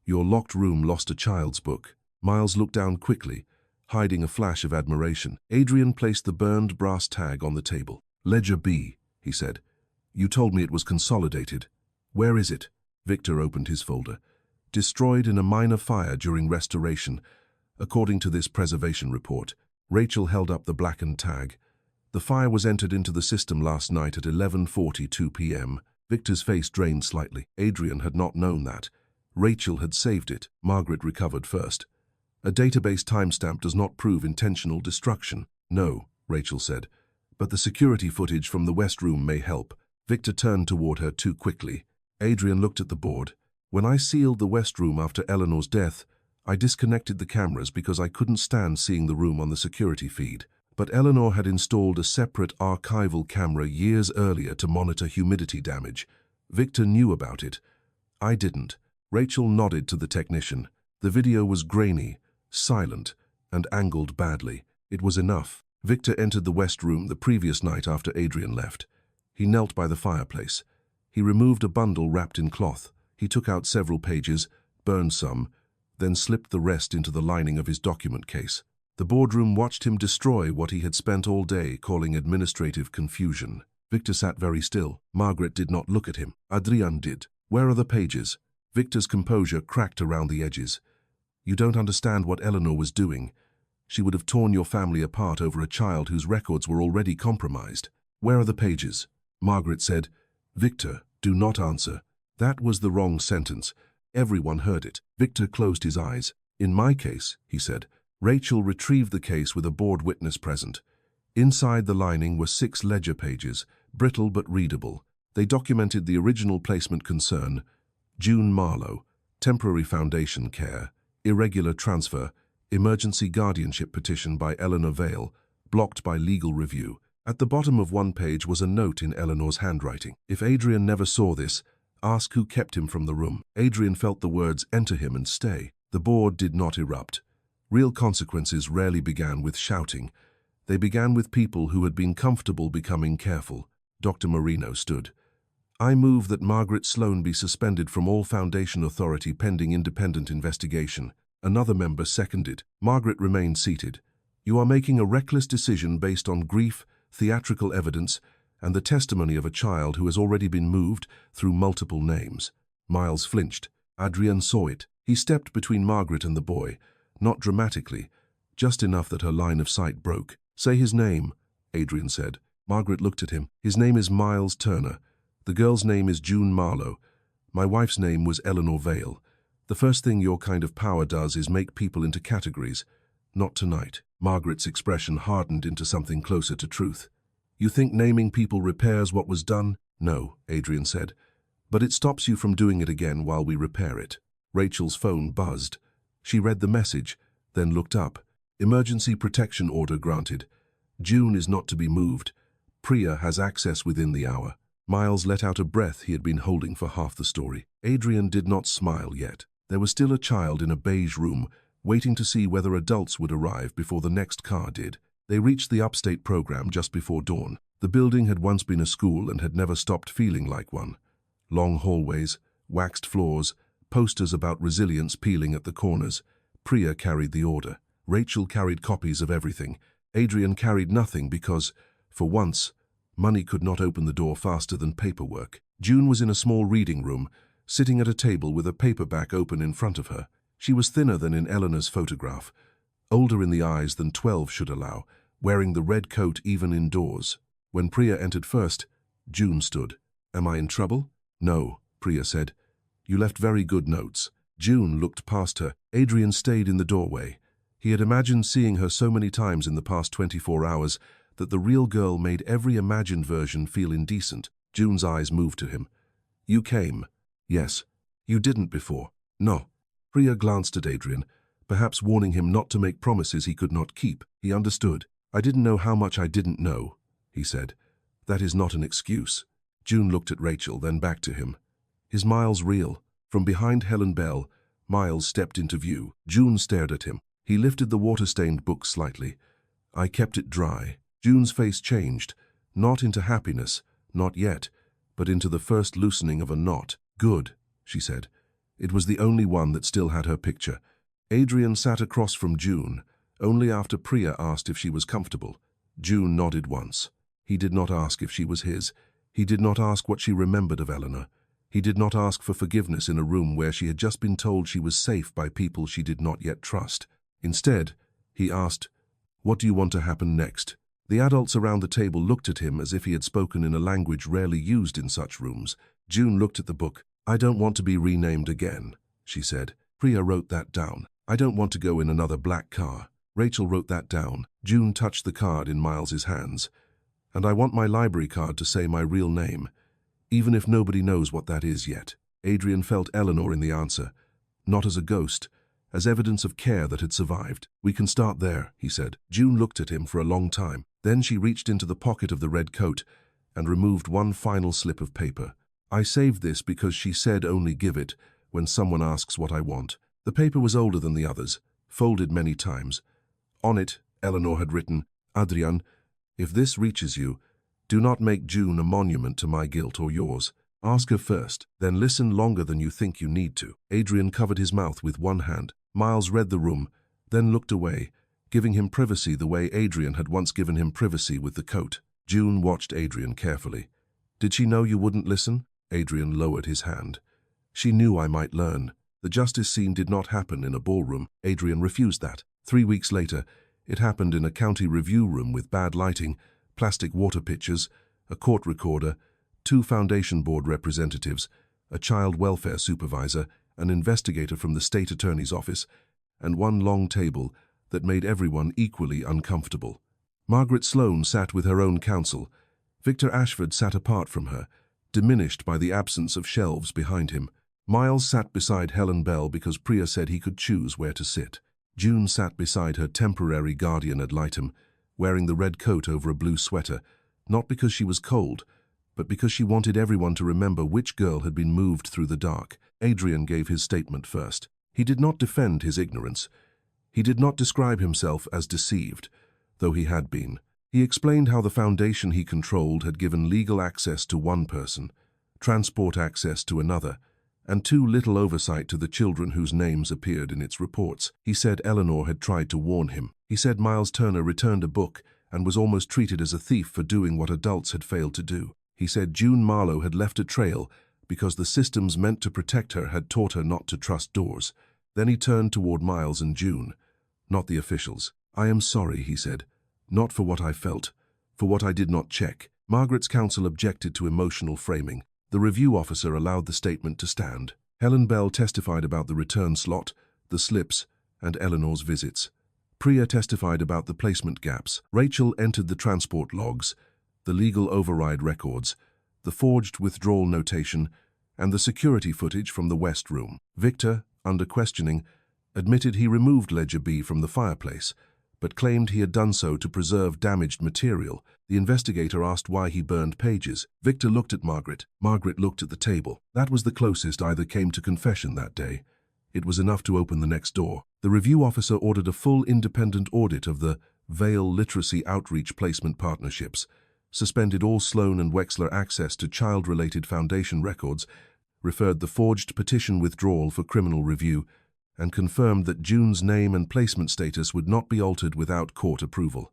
Your locked room lost a child's book. Miles looked down quickly, hiding a flash of admiration. Adrian placed the burned brass tag on the table. Ledger B, he said. You told me it was consolidated. Where is it? Victor opened his folder. Destroyed in a minor fire during restoration, according to this preservation report. Rachel held up the blackened tag. The fire was entered into the system last night at 11:42 p.m. Victor's face drained slightly. Adrian had not known that. Rachel had saved it. Margaret recovered first. A database timestamp does not prove intentional destruction. No, Rachel said. But the security footage from the West Room may help. Victor turned toward her too quickly. Adrian looked at the board. When I sealed the West Room after Eleanor's death, I disconnected the cameras because I couldn't stand seeing the room on the security feed. But Eleanor had installed a separate archival camera years earlier to monitor humidity damage. Victor knew about it. I didn't. Rachel nodded to the technician. The video was grainy, silent, and angled badly. It was enough. Victor entered the West Room the previous night after Adrian left. He knelt by the fireplace. He removed a bundle wrapped in cloth. He took out several pages, burned some, then slipped the rest into the lining of his document case. The boardroom watched him destroy what he had spent all day calling administrative confusion. Victor sat very still. Margaret did not look at him. Adrian did. Where are the pages? Victor's composure cracked around the edges. You don't understand what Eleanor was doing. She would have torn your family apart over a child whose records were already compromised. Where are the pages? Margaret said, Victor, do not answer. That was the wrong sentence. Everyone heard it. Victor closed his eyes. In my case, he said. Rachel retrieved the case with a board witness present. Inside the lining were 6 ledger pages, brittle but readable. They documented the original placement concern, June Marlowe, temporary foundation care, irregular transfer, emergency guardianship petition by Eleanor Vale, blocked by legal review. At the bottom of one page was a note in Eleanor's handwriting. If Adrian never saw this, ask who kept him from the room. Adrian felt the words enter him and stay. The board did not erupt. Real consequences rarely began with shouting. They began with people who had been comfortable becoming careful. Dr. Marino stood. I move that Margaret Sloane be suspended from all Foundation authority pending independent investigation. Another member seconded. Margaret remained seated. You are making a reckless decision based on grief, theatrical evidence, and the testimony of a child who has already been moved through multiple names. Miles flinched. Adrian saw it. He stepped between Margaret and the boy, not dramatically, just enough that her line of sight broke. Say his name, Adrian said. Margaret looked at him. His name is Miles Turner. The girl's name is June Marlowe. My wife's name was Eleanor Vale. The first thing your kind of power does is make people into categories. Not tonight. Margaret's expression hardened into something closer to truth. You think naming people repairs what was done? No, Adrian said. But it stops you from doing it again while we repair it. Rachel's phone buzzed. She read the message, then looked up. Emergency protection order granted. June is not to be moved. Priya has access within the hour. Miles let out a breath he had been holding for half the story. Adrian did not smile yet. There was still a child in a beige room, waiting to see whether adults would arrive before the next car did. They reached the upstate program just before dawn. The building had once been a school and had never stopped feeling like one. Long hallways, waxed floors, posters about resilience peeling at the corners. Priya carried the order. Rachel carried copies of everything. Adrian carried nothing because, for once, money could not open the door faster than paperwork. June was in a small reading room, sitting at a table with a paperback open in front of her. She was thinner than in Eleanor's photograph, older in the eyes than 12 should allow, wearing the red coat even indoors. When Priya entered first, June stood. Am I in trouble? No, Priya said. You left very good notes. June looked past her. Adrian stayed in the doorway. He had imagined seeing her so many times in the past 24 hours that the real girl made every imagined version feel indecent. June's eyes moved to him. You came. Yes. You didn't before. No. Priya glanced at Adrian, perhaps warning him not to make promises he could not keep. He understood. I didn't know how much I didn't know, he said. That is not an excuse. June looked at Rachel, then back to him. Is Miles real? From behind Helen Bell, Miles stepped into view. June stared at him. He lifted the water-stained book slightly. I kept it dry. June's face changed, not into happiness, not yet, but into the first loosening of a knot. Good, she said. It was the only one that still had her picture. Adrian sat across from June, only after Priya asked if she was comfortable. June nodded once. He did not ask if she was his. He did not ask what she remembered of Eleanor. He did not ask for forgiveness in a room where she had just been told she was safe by people she did not yet trust. Instead, he asked, What do you want to happen next? The adults around the table looked at him as if he had spoken in a language rarely used in such rooms. June looked at the book. I don't want to be renamed again, she said. Priya wrote that down. I don't want to go in another black car. Rachel wrote that down. June touched the card in Miles's hands. And I want my library card to say my real name, even if nobody knows what that is yet. Adrian felt Eleanor in the answer, not as a ghost, as evidence of care that had survived. We can start there, he said. June looked at him for a long time. Then she reached into the pocket of the red coat and removed one final slip of paper. I saved this because she said only give it when someone asks what I want. The paper was older than the others, folded many times. On it, Eleanor had written, Adrian, if this reaches you, do not make June a monument to my guilt or yours. Ask her first, then listen longer than you think you need to. Adrian covered his mouth with one hand. Miles read the room, then looked away, giving him privacy the way Adrian had once given him privacy with the coat. June watched Adrian carefully. Did she know you wouldn't listen? Adrian lowered his hand. She knew I might learn. The justice scene did not happen in a ballroom. Adrian refused that. 3 weeks later, it happened in a county review room with bad lighting, plastic water pitchers, a court recorder, 2 foundation board representatives, a child welfare supervisor, an investigator from the state attorney's office, and one long table that made everyone equally uncomfortable. Margaret Sloane sat with her own counsel. Victor Ashford sat apart from her, diminished by the absence of shelves behind him. Miles sat beside Helen Bell because Priya said he could choose where to sit. June sat beside her temporary guardian ad litem, wearing the red coat over a blue sweater, not because she was cold, but because she wanted everyone to remember which girl had been moved through the dark. Adrian gave his statement first. He did not defend his ignorance. He did not describe himself as deceived, though he had been. He explained how the foundation he controlled had given legal access to one person, transport access to another, and too little oversight to the children whose names appeared in its reports. He said Eleanor had tried to warn him. He said Miles Turner returned a book and was almost treated as a thief for doing what adults had failed to do. He said June Marlowe had left a trail because the systems meant to protect her had taught her not to trust doors. Then he turned toward Miles and June, not the officials. "I am sorry," he said, "not for what I felt, for what I did not check." Margaret's counsel objected to emotional framing. The review officer allowed the statement to stand. Helen Bell testified about the return slot, the slips, and Eleanor's visits. Priya testified about the placement gaps. Rachel entered the transport logs, the legal override records, the forged withdrawal notation, and the security footage from the West Room. Victor, under questioning, admitted he removed Ledger B from the fireplace, but claimed he had done so to preserve damaged material. The investigator asked why he burned pages. Victor looked at Margaret. Margaret looked at the table. That was the closest either came to confession that day. It was enough to open the next door. The review officer ordered a full independent audit of the Vale Literacy Outreach Placement Partnerships, suspended all Sloan and Wexler access to child-related foundation records, referred the forged petition withdrawal for criminal review, and confirmed that June's name and placement status would not be altered without court approval.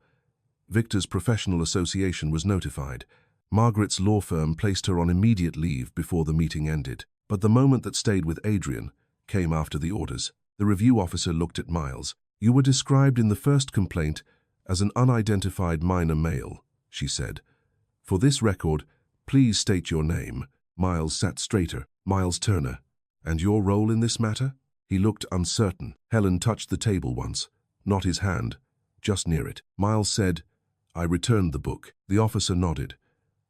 Victor's professional association was notified. Margaret's law firm placed her on immediate leave before the meeting ended. But the moment that stayed with Adrian came after the orders. The review officer looked at Miles. "You were described in the first complaint as an unidentified minor male," she said. "For this record, please state your name." Miles sat straighter. "Miles Turner. And your role in this matter?" He looked uncertain. Helen touched the table once, not his hand, just near it. Miles said, "I returned the book." The officer nodded.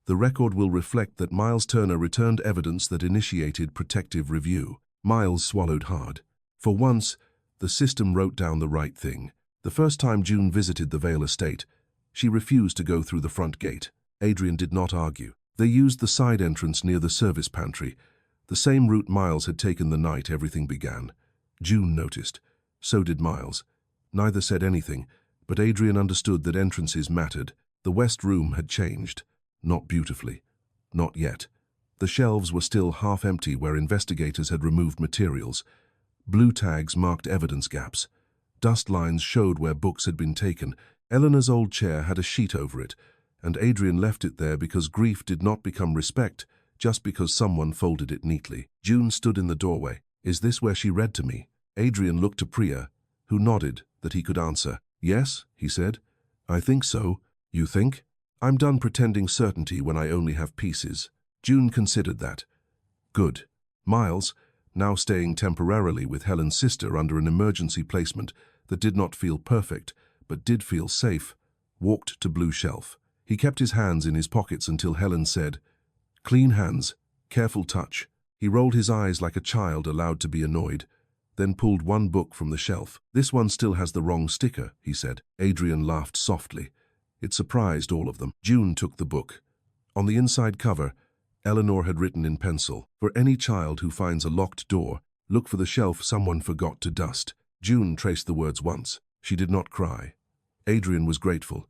"The record will reflect that Miles Turner returned evidence that initiated protective review." Miles swallowed hard. For once, the system wrote down the right thing. The first time June visited the Vale estate, she refused to go through the front gate. Adrian did not argue. They used the side entrance near the service pantry, the same route Miles had taken the night everything began. June noticed. So did Miles. Neither said anything, but Adrian understood that entrances mattered. The West Room had changed. Not beautifully. Not yet. The shelves were still half empty where investigators had removed materials. Blue tags marked evidence gaps. Dust lines showed where books had been taken. Eleanor's old chair had a sheet over it, and Adrian left it there because grief did not become respect just because someone folded it neatly. June stood in the doorway. "Is this where she read to me?" Adrian looked to Priya, who nodded that he could answer. "Yes," he said. "I think so." "You think?" "I'm done pretending certainty when I only have pieces." June considered that. "Good." Miles, now staying temporarily with Helen's sister under an emergency placement that did not feel perfect, but did feel safe, walked to Blue Shelf. He kept his hands in his pockets until Helen said, "Clean hands, careful touch." He rolled his eyes like a child allowed to be annoyed, then pulled one book from the shelf. "This one still has the wrong sticker," he said. Adrian laughed softly. It surprised all of them. June took the book. On the inside cover, Eleanor had written in pencil, "For any child who finds a locked door, look for the shelf someone forgot to dust." June traced the words once. She did not cry. Adrian was grateful.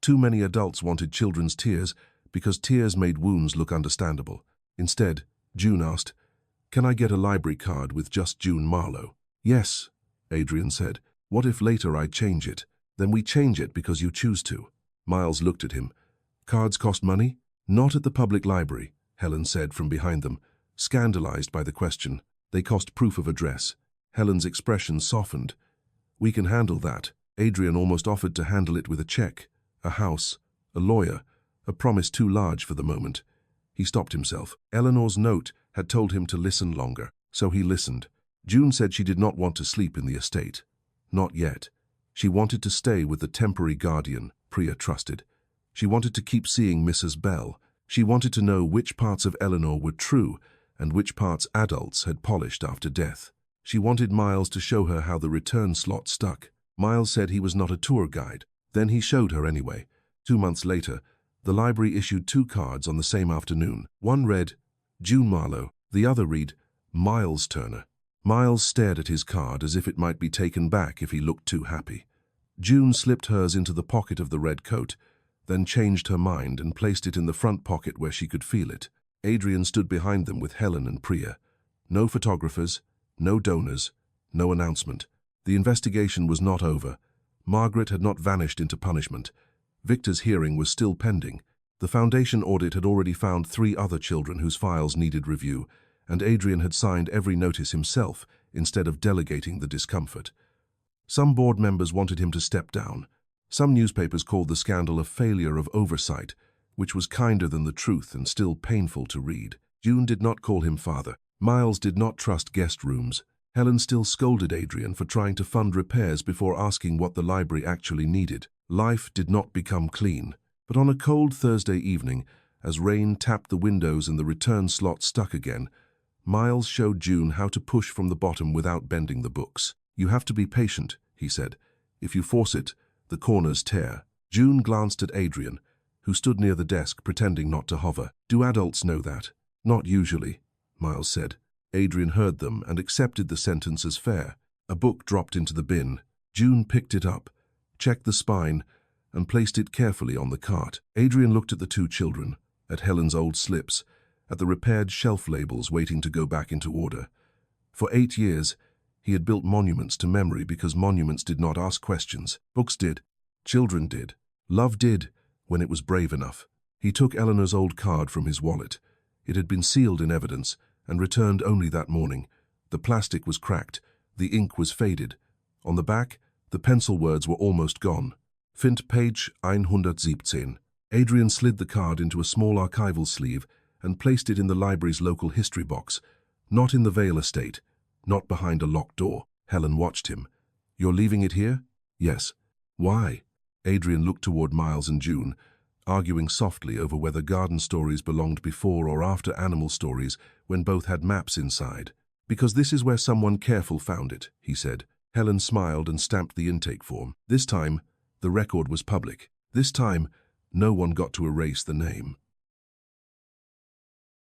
Too many adults wanted children's tears because tears made wounds look understandable. Instead, June asked, "Can I get a library card with just June Marlowe?" "Yes," Adrian said. "What if later I change it?" "Then we change it because you choose to." Miles looked at him. "Cards cost money?" "Not at the public library," Helen said from behind them, scandalized by the question. "They cost proof of address." Helen's expression softened. "We can handle that." Adrian almost offered to handle it with a check, a house, a lawyer, a promise too large for the moment. He stopped himself. Eleanor's note had told him to listen longer, so he listened. June said she did not want to sleep in the estate. Not yet. She wanted to stay with the temporary guardian Priya trusted. She wanted to keep seeing Mrs. Bell. She wanted to know which parts of Eleanor were true and which parts adults had polished after death. She wanted Miles to show her how the return slot stuck. Miles said he was not a tour guide. Then he showed her anyway. 2 months later, the library issued 2 cards on the same afternoon. One read, June Marlowe. The other read, Miles Turner. Miles stared at his card as if it might be taken back if he looked too happy. June slipped hers into the pocket of the red coat, then changed her mind and placed it in the front pocket where she could feel it. Adrian stood behind them with Helen and Priya. No photographers, no donors, no announcement. The investigation was not over. Margaret had not vanished into punishment. Victor's hearing was still pending. The Foundation audit had already found 3 other children whose files needed review, and Adrian had signed every notice himself instead of delegating the discomfort. Some board members wanted him to step down. Some newspapers called the scandal a failure of oversight, which was kinder than the truth and still painful to read. June did not call him father. Miles did not trust guest rooms. Helen still scolded Adrian for trying to fund repairs before asking what the library actually needed. Life did not become clean. But on a cold Thursday evening, as rain tapped the windows and the return slot stuck again, Miles showed June how to push from the bottom without bending the books. You have to be patient, he said. If you force it, the corners tear. June glanced at Adrian, who stood near the desk pretending not to hover. Do adults know that? Not usually, Miles said. Adrian heard them and accepted the sentence as fair. A book dropped into the bin. June picked it up, checked the spine, and placed it carefully on the cart. Adrian looked at the 2 children, at Helen's old slips, at the repaired shelf labels waiting to go back into order. For 8 years, he had built monuments to memory because monuments did not ask questions. Books did. Children did. Love did, when it was brave enough. He took Eleanor's old card from his wallet. It had been sealed in evidence and returned only that morning. The plastic was cracked. The ink was faded. On the back, the pencil words were almost gone. Find page 117. Adrian slid the card into a small archival sleeve and placed it in the library's local history box, not in the Vale estate, not behind a locked door. Helen watched him. You're leaving it here? Yes. Why? Adrian looked toward Miles and June, arguing softly over whether garden stories belonged before or after animal stories when both had maps inside. Because this is where someone careful found it, he said. Helen smiled and stamped the intake form. This time, the record was public. This time, no one got to erase the name.